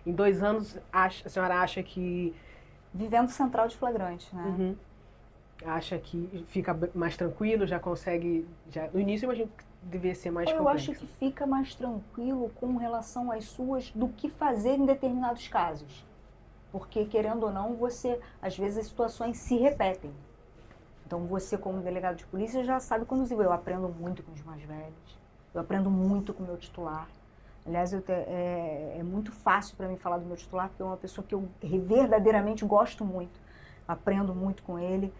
Speaker 1: Em 2 anos, a senhora acha que...
Speaker 2: Vivendo central de flagrante, né?
Speaker 1: Uhum. Acha que fica mais tranquilo, já consegue... No início, eu imagino que deveria ser mais complexo.
Speaker 2: Eu acho que fica mais tranquilo com relação às suas... do que fazer em determinados casos. Porque, querendo ou não, às vezes as situações se repetem. Então, você, como delegado de polícia, já sabe conduzir. Eu aprendo muito com os mais velhos. Eu aprendo muito com o meu titular. Aliás, é muito fácil para mim falar do meu titular, porque é uma pessoa que eu verdadeiramente gosto muito. Aprendo muito com ele,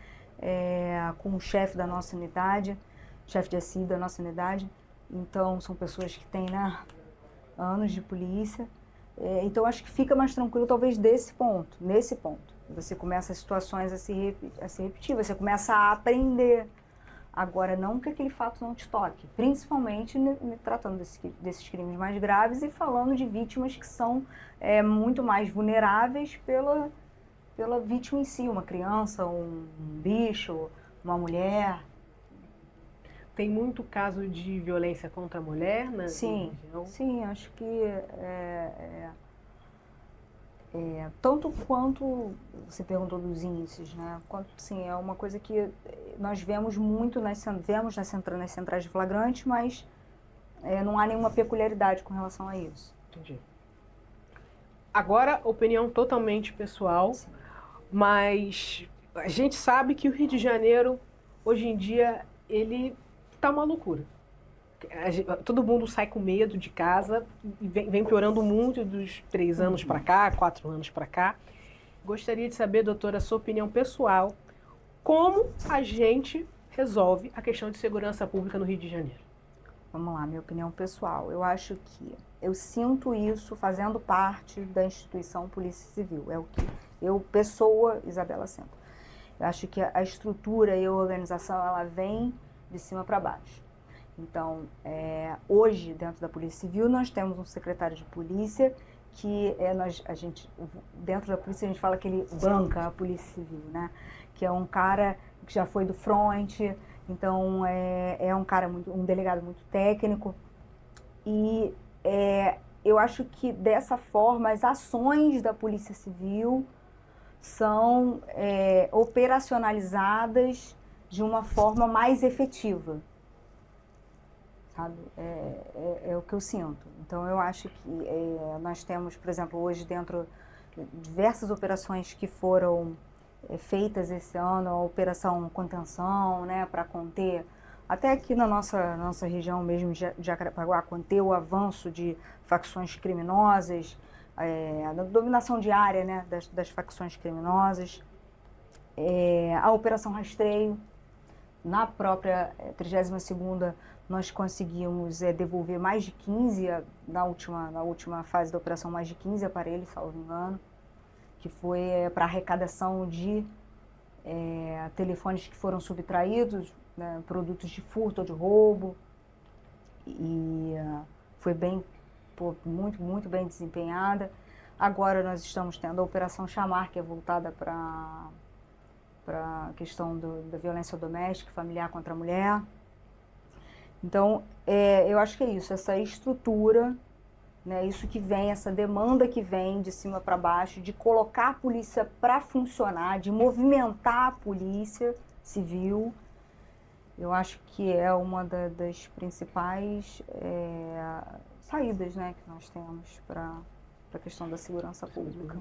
Speaker 2: com o chefe da nossa unidade, chefe de ACI da nossa unidade. Então, são pessoas que têm, né, anos de polícia. Então, acho que fica mais tranquilo, talvez, nesse ponto. Você começa as situações a se repetir, você começa a aprender. Agora, não que aquele fato não te toque, principalmente me tratando desses crimes mais graves e falando de vítimas que são muito mais vulneráveis pela vítima em si, uma criança, um bicho, uma mulher.
Speaker 1: Tem muito caso de violência contra a mulher, né?
Speaker 2: Sim, acho que tanto quanto você perguntou dos índices, né? Quanto, sim, é uma coisa que nós vemos muito nas centrais de flagrante, mas não há nenhuma peculiaridade com relação a isso.
Speaker 1: Entendi. Agora, opinião totalmente pessoal, sim, mas a gente sabe que o Rio de Janeiro, hoje em dia, ele tá uma loucura. Todo mundo sai com medo de casa e vem piorando muito dos 3 anos para cá, 4 anos para cá. Gostaria de saber, doutora, a sua opinião pessoal, como a gente resolve a questão de segurança pública no Rio de Janeiro?
Speaker 2: Vamos lá, minha opinião pessoal. Eu acho que eu sinto isso fazendo parte da instituição Polícia Civil. É o que eu, pessoa, Isabela, sinto. Eu acho que a estrutura e a organização, ela vem de cima para baixo. Então, hoje, dentro da Polícia Civil, nós temos um secretário de polícia que dentro da polícia, a gente fala que ele banca a Polícia Civil, né? Que é um cara que já foi do front, então é um delegado muito técnico. E eu acho que, dessa forma, as ações da Polícia Civil são operacionalizadas de uma forma mais efetiva. Sabe? É o que eu sinto. Então, eu acho que nós temos, por exemplo, hoje dentro de diversas operações que foram feitas esse ano, a Operação Contenção, né, para conter, até aqui na nossa região mesmo de Jacarepaguá, conter o avanço de facções criminosas, da dominação diária, né, das facções criminosas, a Operação Rastreio. Na própria 32ª, nós conseguimos devolver mais de 15, na última fase da operação, mais de 15 aparelhos, salvo engano, que foi para arrecadação de telefones que foram subtraídos, né, produtos de furto ou de roubo, e foi muito bem desempenhada. Agora nós estamos tendo a Operação Chamar, que é voltada para a questão da violência doméstica, familiar contra a mulher. Então, eu acho que é isso, essa estrutura, né, isso que vem, essa demanda que vem de cima para baixo, de colocar a polícia para funcionar, de movimentar a polícia civil, eu acho que é uma das principais saídas, né, que nós temos para a questão da segurança pública.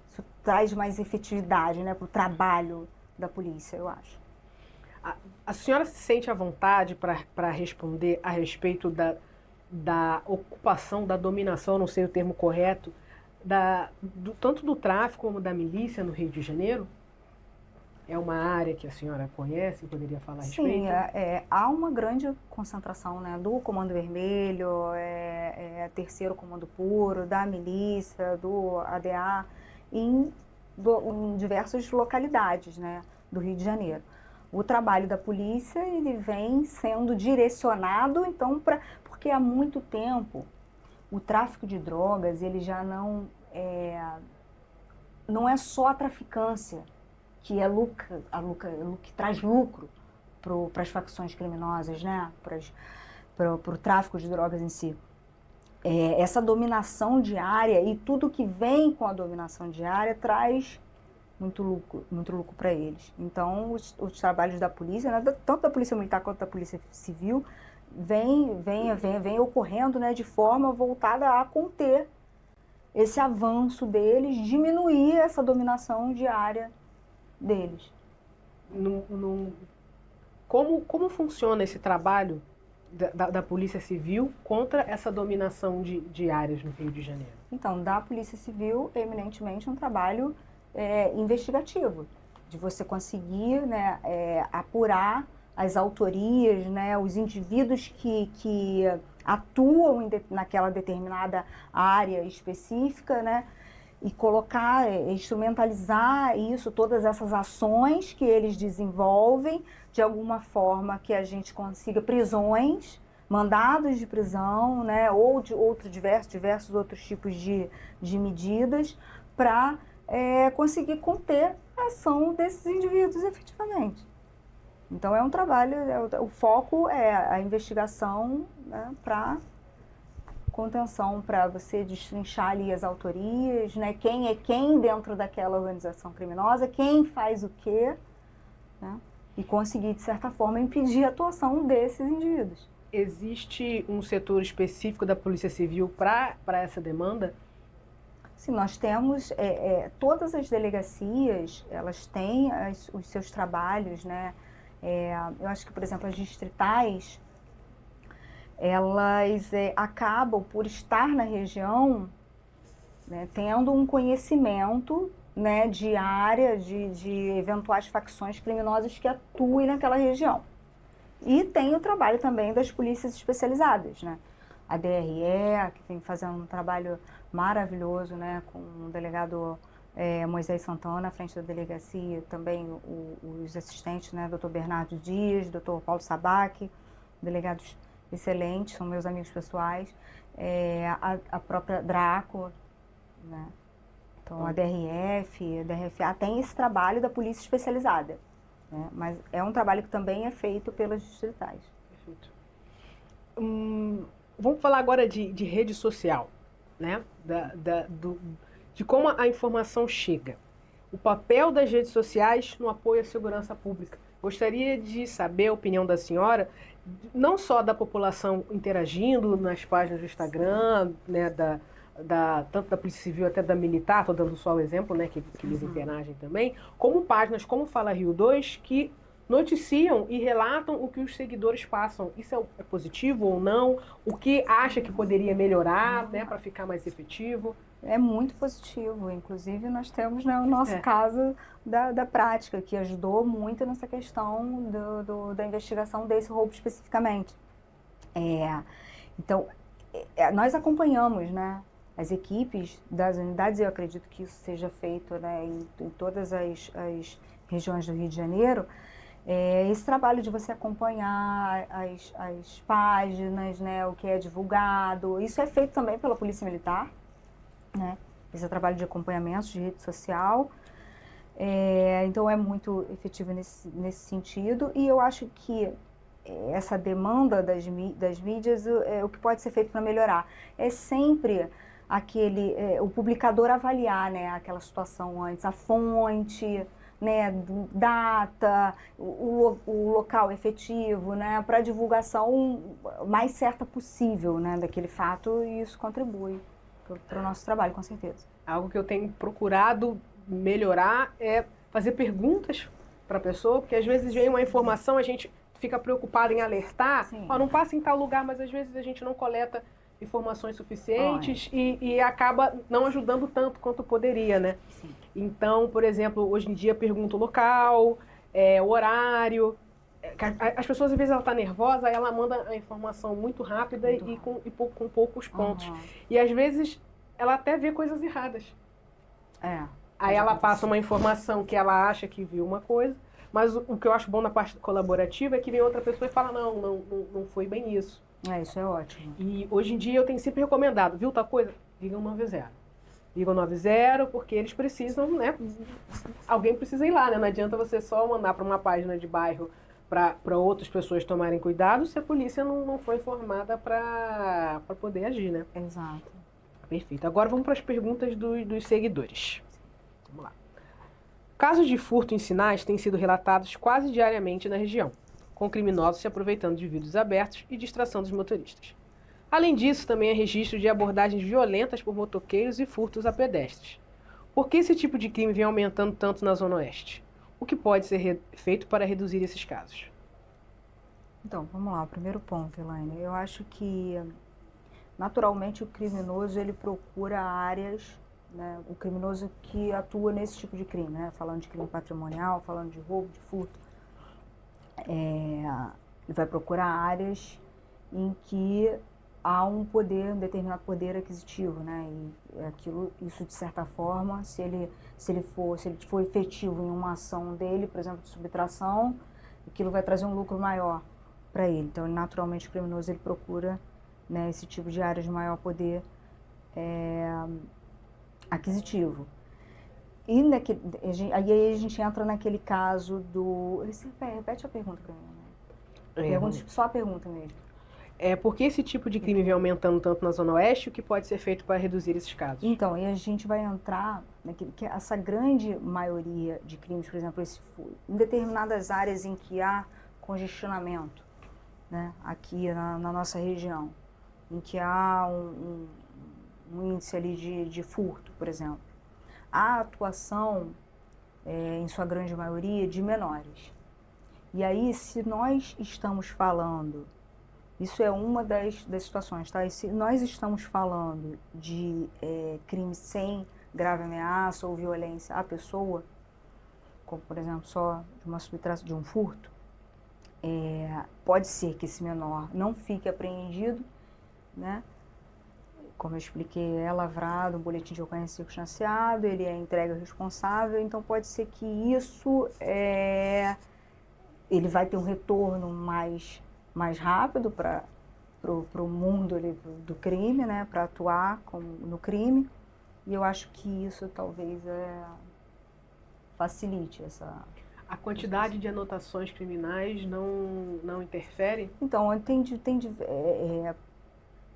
Speaker 2: Isso traz mais efetividade, né, para o trabalho da polícia, eu acho.
Speaker 1: A senhora se sente à vontade para responder a respeito da ocupação, da dominação, não sei o termo correto, tanto do tráfico como da milícia no Rio de Janeiro? É uma área que a senhora conhece e poderia falar a respeito?
Speaker 2: Sim, há uma grande concentração, né, do Comando Vermelho, 3º Comando Puro, da milícia, do ADA, em diversas localidades, né, do Rio de Janeiro. O trabalho da polícia, ele vem sendo direcionado, então, porque há muito tempo o tráfico de drogas, ele já não é só a traficância que que traz lucro para as facções criminosas, né, para o tráfico de drogas em si. Essa dominação diária e tudo que vem com a dominação diária traz muito lucro para eles. Então, os trabalhos da polícia, né, tanto da polícia militar quanto da polícia civil, vem ocorrendo, né, de forma voltada a conter esse avanço deles, diminuir essa dominação diária deles.
Speaker 1: Como funciona esse trabalho da Polícia Civil contra essa dominação de áreas no Rio de Janeiro?
Speaker 2: Então, da Polícia Civil, eminentemente, um trabalho investigativo, de você conseguir, né, apurar as autorias, né, os indivíduos que atuam naquela determinada área específica, né, e colocar, instrumentalizar isso, todas essas ações que eles desenvolvem, de alguma forma que a gente consiga prisões, mandados de prisão, né, ou de diversos outros tipos de medidas para conseguir conter a ação desses indivíduos efetivamente. Então é um trabalho, o foco é a investigação, né, para contenção, para você destrinchar ali as autorias, né, quem é quem dentro daquela organização criminosa, quem faz o quê, né, e conseguir, de certa forma, impedir a atuação desses indivíduos.
Speaker 1: Existe um setor específico da Polícia Civil para essa demanda?
Speaker 2: Sim, nós temos, todas as delegacias, elas têm os seus trabalhos, né, eu acho que, por exemplo, as distritais, elas acabam por estar na região, né, tendo um conhecimento, né, de área, de eventuais facções criminosas que atuem naquela região. E tem o trabalho também das polícias especializadas, né? A DRE, que vem fazendo um trabalho maravilhoso, né, com o delegado Moisés Santana, à frente da delegacia, também os assistentes, né, Dr. Bernardo Dias, Dr. Paulo Sabac, delegados excelentes, são meus amigos pessoais, a própria Draco, né? Então a DRF, a DRFA tem esse trabalho da polícia especializada, né? Mas é um trabalho que também é feito pelas distritais.
Speaker 1: Perfeito. Vamos falar agora de rede social, né? De como a informação chega. O papel das redes sociais no apoio à segurança pública. Gostaria de saber a opinião da senhora, não só da população interagindo nas páginas do Instagram, né, tanto da Polícia Civil até da Militar, estou dando só o exemplo, né, que eles interagem também, como páginas como Fala Rio 2, que noticiam e relatam o que os seguidores passam. Isso é positivo ou não? O que acha que poderia melhorar, né, para ficar mais efetivo?
Speaker 2: É muito positivo. Inclusive, nós temos, né, o nosso caso da prática, que ajudou muito nessa questão da investigação desse roubo especificamente. Então, nós acompanhamos, né, as equipes das unidades, eu acredito que isso seja feito, né, em todas as regiões do Rio de Janeiro, esse trabalho de você acompanhar as páginas, né, o que é divulgado. Isso é feito também pela Polícia Militar, né? Esse é trabalho de acompanhamento de rede social. Então é muito efetivo nesse sentido, e eu acho que essa demanda das mídias, o que pode ser feito para melhorar é sempre o publicador avaliar, né, aquela situação antes, a fonte, né, data, o local efetivo, né, para a divulgação mais certa possível, né, daquele fato, e isso contribui para o nosso trabalho, com certeza.
Speaker 1: Algo que eu tenho procurado melhorar é fazer perguntas para a pessoa, porque às vezes vem uma informação, a gente fica preocupado em alertar, não passa em tal lugar, mas às vezes a gente não coleta informações suficientes e acaba não ajudando tanto quanto poderia, né?
Speaker 2: Sim.
Speaker 1: Então, por exemplo, hoje em dia pergunta o local, o horário. As pessoas, às vezes, ela está nervosa, aí ela manda a informação muito rápida e com poucos pontos. E às vezes ela até vê coisas erradas. Aí ela passa uma informação que ela acha que viu uma coisa, mas o que eu acho bom na parte colaborativa é que vem outra pessoa e fala, não foi bem isso.
Speaker 2: Isso é ótimo.
Speaker 1: E hoje em dia eu tenho sempre recomendado, viu tal coisa? Liga o 90. Liga o 90 porque eles precisam, né? Alguém precisa ir lá, né? Não adianta você só mandar para uma página de bairro para outras pessoas tomarem cuidado se a polícia não foi informada para poder agir, né?
Speaker 2: Exato.
Speaker 1: Perfeito. Agora vamos para as perguntas dos seguidores. Vamos lá. Casos de furto em sinais têm sido relatados quase diariamente na região, com criminosos se aproveitando de vidros abertos e distração dos motoristas. Além disso, também há registro de abordagens violentas por motoqueiros e furtos a pedestres. Por que esse tipo de crime vem aumentando tanto na Zona Oeste? O que pode ser feito para reduzir esses casos?
Speaker 2: Então, vamos lá, o primeiro ponto, Elaine. Eu acho que, naturalmente, o criminoso ele procura áreas, né, o criminoso que atua nesse tipo de crime, né, falando de crime patrimonial, falando de roubo, de furto, ele vai procurar áreas em que há um determinado poder aquisitivo, né, e isso de certa forma, se ele for efetivo em uma ação dele, por exemplo, de subtração, aquilo vai trazer um lucro maior para ele. Então, naturalmente, o criminoso ele procura, né, esse tipo de áreas de maior poder aquisitivo. E aí a gente entra naquele caso do... Repete a pergunta para mim, né? Só a pergunta mesmo.
Speaker 1: Por que esse tipo de crime vem aumentando tanto na Zona Oeste? O que pode ser feito para reduzir esses casos?
Speaker 2: Então, e a gente vai entrar naquele que essa grande maioria de crimes, por exemplo, em determinadas áreas em que há congestionamento, né, aqui na nossa região, em que há um índice ali de furto, por exemplo. A atuação, em sua grande maioria, de menores. E aí, se nós estamos falando, isso é uma das situações, tá? E se nós estamos falando de crime sem grave ameaça ou violência à pessoa, como, por exemplo, só de uma subtração, de um furto, pode ser que esse menor não fique apreendido, né? Como eu expliquei, é lavrado um boletim de ocorrência circunstanciado, ele é entregue ao responsável, então pode ser que isso, ele vai ter um retorno mais rápido para o mundo ali, do crime, né, para atuar no crime, e eu acho que isso talvez facilite essa...
Speaker 1: A quantidade de anotações criminais não interfere?
Speaker 2: Então,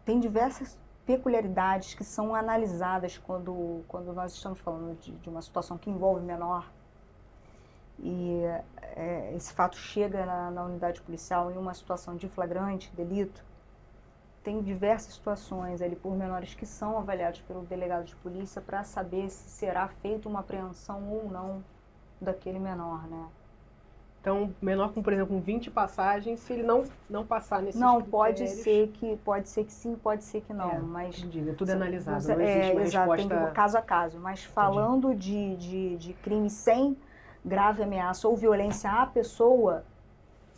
Speaker 2: tem diversas peculiaridades que são analisadas quando nós estamos falando de uma situação que envolve menor. E esse fato chega na unidade policial em uma situação de flagrante, delito. Tem diversas situações ali por menores que são avaliados pelo delegado de polícia para saber se será feita uma apreensão ou não daquele menor, né?
Speaker 1: Então, menor com, por exemplo, com 20 passagens, se ele não passar nesses
Speaker 2: Não,
Speaker 1: critérios...
Speaker 2: pode ser que sim, pode ser que não, mas...
Speaker 1: Entendi, tudo é analisado,
Speaker 2: Você,
Speaker 1: não existe uma
Speaker 2: exato, tem
Speaker 1: resposta...
Speaker 2: que ir caso a caso, mas falando de crime sem grave ameaça ou violência à pessoa,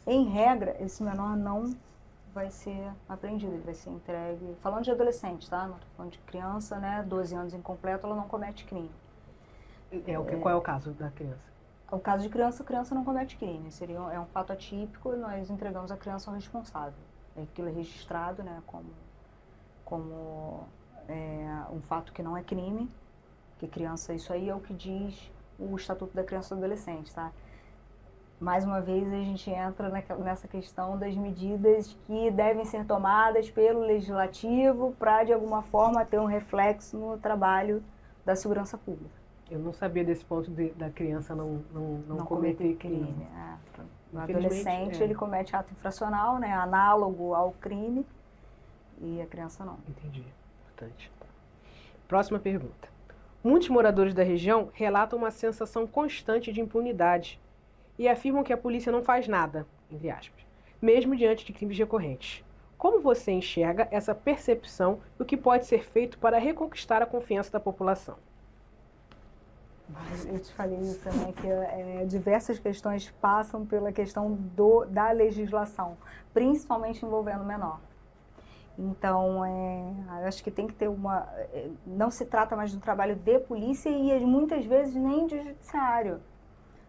Speaker 2: em regra, esse menor não vai ser apreendido, ele vai ser entregue... Falando de adolescente, tá? Não tô falando de criança, né? 12 anos incompleto, ela não comete crime.
Speaker 1: Qual é o caso da criança?
Speaker 2: O caso de criança, a criança não comete crime. É um fato atípico e nós entregamos a criança ao responsável. Aquilo é registrado, né, como um fato que não é crime, que criança, isso aí é o que diz o Estatuto da Criança e do Adolescente, tá? Mais uma vez a gente entra nessa questão das medidas que devem ser tomadas pelo Legislativo para, de alguma forma, ter um reflexo no trabalho da segurança pública.
Speaker 1: Eu não sabia desse ponto da criança não cometer crime.
Speaker 2: O adolescente, ele comete ato infracional, né, análogo ao crime, e a criança não.
Speaker 1: Entendi. Importante. Próxima pergunta. Muitos moradores da região relatam uma sensação constante de impunidade e afirmam que a polícia não faz nada, entre aspas, mesmo diante de crimes recorrentes. Como você enxerga essa percepção e o que pode ser feito para reconquistar a confiança da população?
Speaker 2: Eu te falei isso, né, que diversas questões passam pela questão da legislação, principalmente envolvendo o menor. Então, eu acho que tem que ter não se trata mais de um trabalho de polícia e muitas vezes nem de judiciário.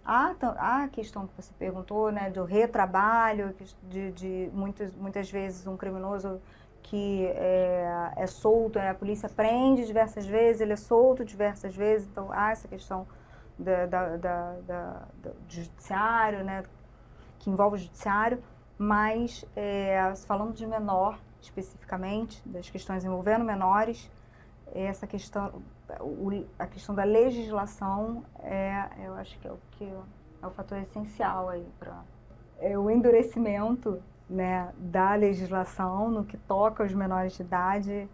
Speaker 2: Há a questão que você perguntou, né, do retrabalho, de muitas vezes um criminoso que é solto, a polícia prende diversas vezes, ele é solto diversas vezes, então há essa questão do judiciário, né, que envolve o judiciário, mas falando de menor especificamente, das questões envolvendo menores, essa questão, a questão da legislação, eu acho que é o fator essencial aí para o endurecimento, né, da legislação no que toca aos menores de idade,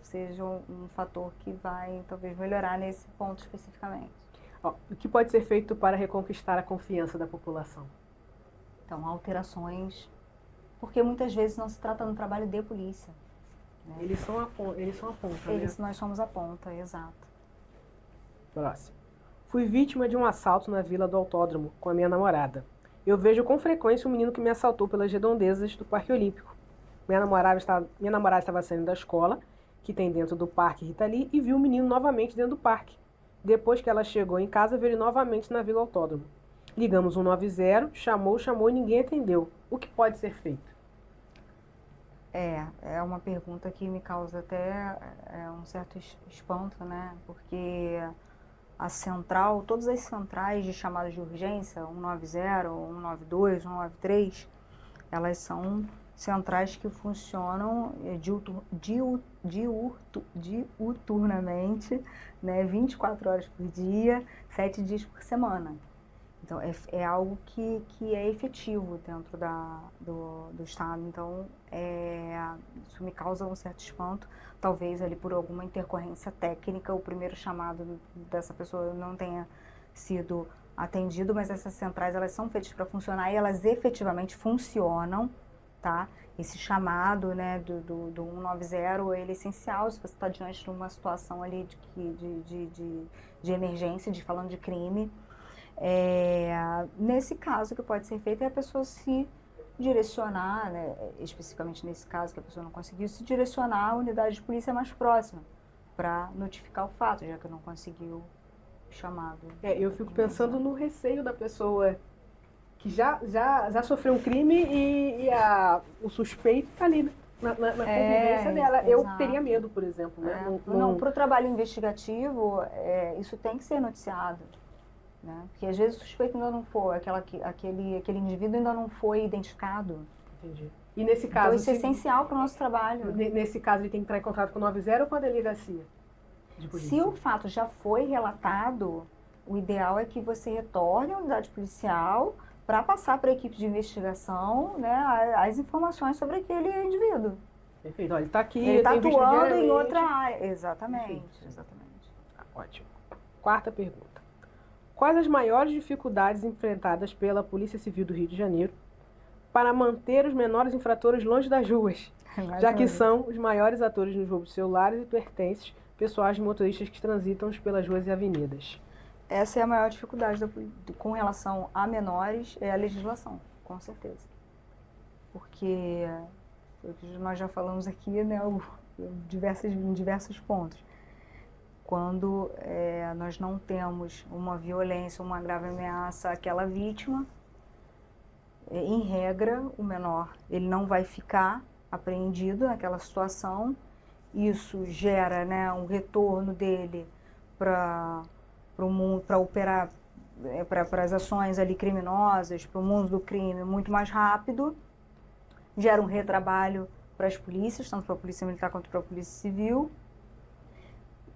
Speaker 2: seja um fator que vai talvez melhorar nesse ponto especificamente.
Speaker 1: O que pode ser feito para reconquistar a confiança da população?
Speaker 2: Então, alterações, porque muitas vezes não se trata de um trabalho de polícia. Né?
Speaker 1: Eles são a ponta, né?
Speaker 2: Nós somos a ponta, exato.
Speaker 1: Próximo. Fui vítima de um assalto na Vila do Autódromo com a minha namorada. Eu vejo com frequência um menino que me assaltou pelas redondezas do Parque Olímpico. Minha namorada estava saindo da escola, que tem dentro do Parque Rita Lee, e viu o menino novamente dentro do parque. Depois que ela chegou em casa, veio ele novamente na Vila Autódromo. Ligamos 190, chamou e ninguém atendeu. O que pode ser feito?
Speaker 2: É uma pergunta que me causa até um certo espanto, né? Porque a central, todas as centrais de chamadas de urgência, 190, 192, 193, elas são centrais que funcionam diuturnamente, né, 24 horas por dia, 7 dias por semana. Então, é algo que é efetivo dentro do Estado. Então, isso me causa um certo espanto. Talvez ali por alguma intercorrência técnica, o primeiro chamado dessa pessoa não tenha sido atendido, mas essas centrais, elas são feitas para funcionar e elas efetivamente funcionam, tá? Esse chamado, né, do 190, ele é essencial se você está diante de uma situação ali de emergência, falando de crime. Nesse caso, o que pode ser feito é a pessoa se direcionar, né, especificamente nesse caso que a pessoa não conseguiu, se direcionar à unidade de polícia mais próxima para notificar o fato, já que não conseguiu o chamado.
Speaker 1: Eu fico pensando no receio da pessoa que já sofreu um crime e o suspeito está ali na convivência dela.
Speaker 2: Exato.
Speaker 1: Eu teria medo, por exemplo. Né?
Speaker 2: Não, para o trabalho investigativo, isso tem que ser noticiado. Né? Porque às vezes o suspeito ainda não foi, aquele indivíduo ainda não foi identificado.
Speaker 1: Entendi. E nesse caso...
Speaker 2: Então isso é essencial para o nosso trabalho.
Speaker 1: Nesse caso ele tem que entrar em contato com o 90 ou com a delegacia de polícia? Se
Speaker 2: o fato já foi relatado, o ideal é que você retorne à unidade policial para passar para a equipe de investigação, né, as informações sobre aquele indivíduo.
Speaker 1: Perfeito. Olha, ele está aqui,
Speaker 2: ele está atuando em outra área. Exatamente.
Speaker 1: Ótimo. Quarta pergunta. Quais as maiores dificuldades enfrentadas pela Polícia Civil do Rio de Janeiro para manter os menores infratores longe das ruas, já que são os maiores atores nos roubos de celulares e pertences pessoais de motoristas que transitam pelas ruas e avenidas?
Speaker 2: Essa é a maior dificuldade com relação a menores, é a legislação, com certeza. Porque nós já falamos aqui, né, em diversos pontos. Quando nós não temos uma violência, uma grave ameaça àquela vítima, em regra, o menor ele não vai ficar apreendido naquela situação. Isso gera, né, um retorno dele para o mundo, para operar, para as ações ali criminosas, para o mundo do crime muito mais rápido. Gera um retrabalho para as polícias, tanto para a Polícia Militar quanto para a Polícia Civil.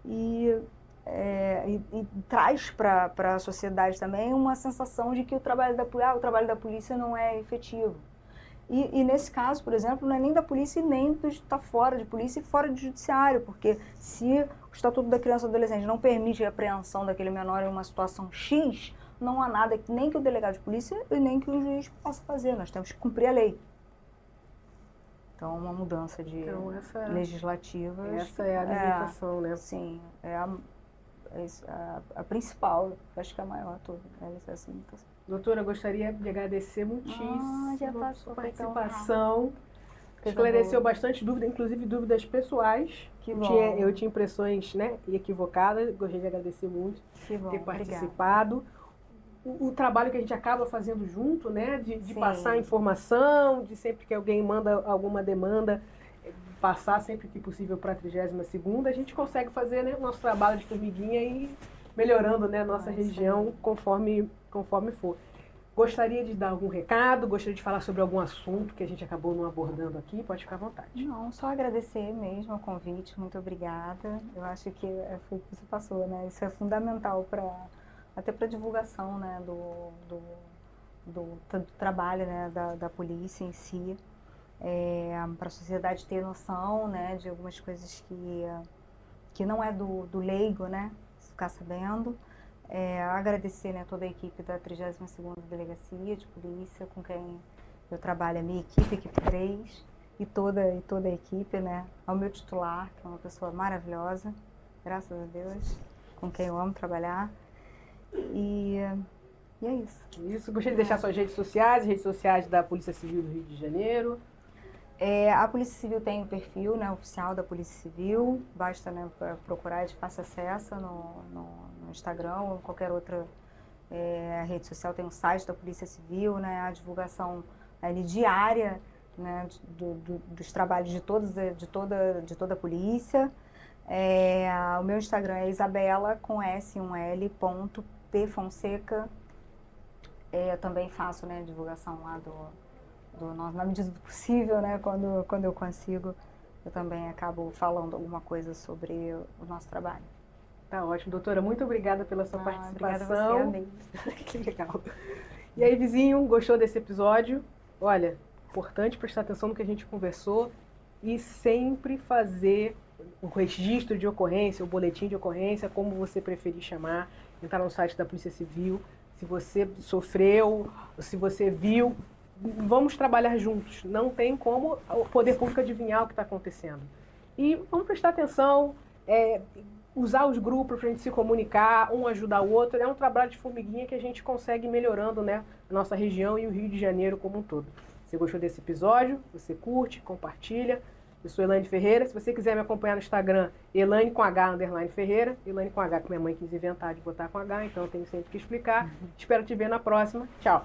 Speaker 2: E traz para a sociedade também uma sensação de que o trabalho da polícia não é efetivo. E nesse caso, por exemplo, não é nem da polícia e nem do estar fora de polícia e fora do judiciário, porque se o Estatuto da Criança e do Adolescente não permite a apreensão daquele menor em uma situação X, não há nada nem que o delegado de polícia e nem que o juiz possa fazer. Nós temos que cumprir a lei. Então, uma mudança de legislativa.
Speaker 1: Essa é a limitação, né?
Speaker 2: Sim, é a principal, acho que é a maior toda, essa limitação.
Speaker 1: Doutora, eu gostaria de agradecer muitíssimo a sua participação. Esclareceu bastante dúvida, inclusive dúvidas pessoais. Eu tinha impressões, né, equivocadas. Gostaria de agradecer muito por ter participado. O trabalho que a gente acaba fazendo junto, né, de passar informação, de sempre que alguém manda alguma demanda, passar sempre que possível para a 32ª, a gente consegue fazer, né, o nosso trabalho de formiguinha e melhorando, né, a nossa região conforme for. Gostaria de dar algum recado, gostaria de falar sobre algum assunto que a gente acabou não abordando aqui, pode ficar à vontade.
Speaker 2: Não, só agradecer mesmo o convite, muito obrigada. Eu acho que foi o que você passou, né, isso é fundamental até para a divulgação, né, do trabalho, né, da polícia em si, para a sociedade ter noção, né, de algumas coisas que não é do leigo, né, ficar sabendo. Agradecer, né, toda a equipe da 32ª Delegacia de Polícia, com quem eu trabalho, a minha equipe 3, e toda a equipe, né, ao meu titular, que é uma pessoa maravilhosa, graças a Deus, com quem eu amo trabalhar. E é isso.
Speaker 1: Gostaria de deixar suas redes sociais da Polícia Civil do Rio de Janeiro.
Speaker 2: A Polícia Civil tem o perfil, né, oficial da Polícia Civil, basta, né, procurar de fácil acesso no Instagram ou em qualquer outra rede social. Tem o site da Polícia Civil, né, a divulgação ali, diária, né, dos trabalhos de toda a polícia. O meu Instagram é Isabela com s1l.pfonseca. Eu também faço, né, divulgação lá na medida do possível, né, quando eu consigo, eu também acabo falando alguma coisa sobre o nosso trabalho.
Speaker 1: Tá ótimo, doutora, muito obrigada pela sua participação.
Speaker 2: Obrigada a você, amei.
Speaker 1: Que legal. E aí, vizinho, gostou desse episódio? Olha, importante prestar atenção no que a gente conversou e sempre fazer o registro de ocorrência, o boletim de ocorrência, como você preferir chamar, entrar no site da Polícia Civil. Se você sofreu, se você viu, vamos trabalhar juntos. Não tem como o poder público adivinhar o que está acontecendo. E vamos prestar atenção, usar os grupos para a gente se comunicar, um ajudar o outro. É um trabalho de formiguinha que a gente consegue ir melhorando, né, a nossa região e o Rio de Janeiro como um todo. Se você gostou desse episódio, você curte, compartilha. Eu sou Elaine Ferreira. Se você quiser me acompanhar no Instagram, Elaine com H, _Ferreira. Elaine com H, que minha mãe quis inventar de botar com H, então eu tenho sempre que explicar. Espero te ver na próxima. Tchau!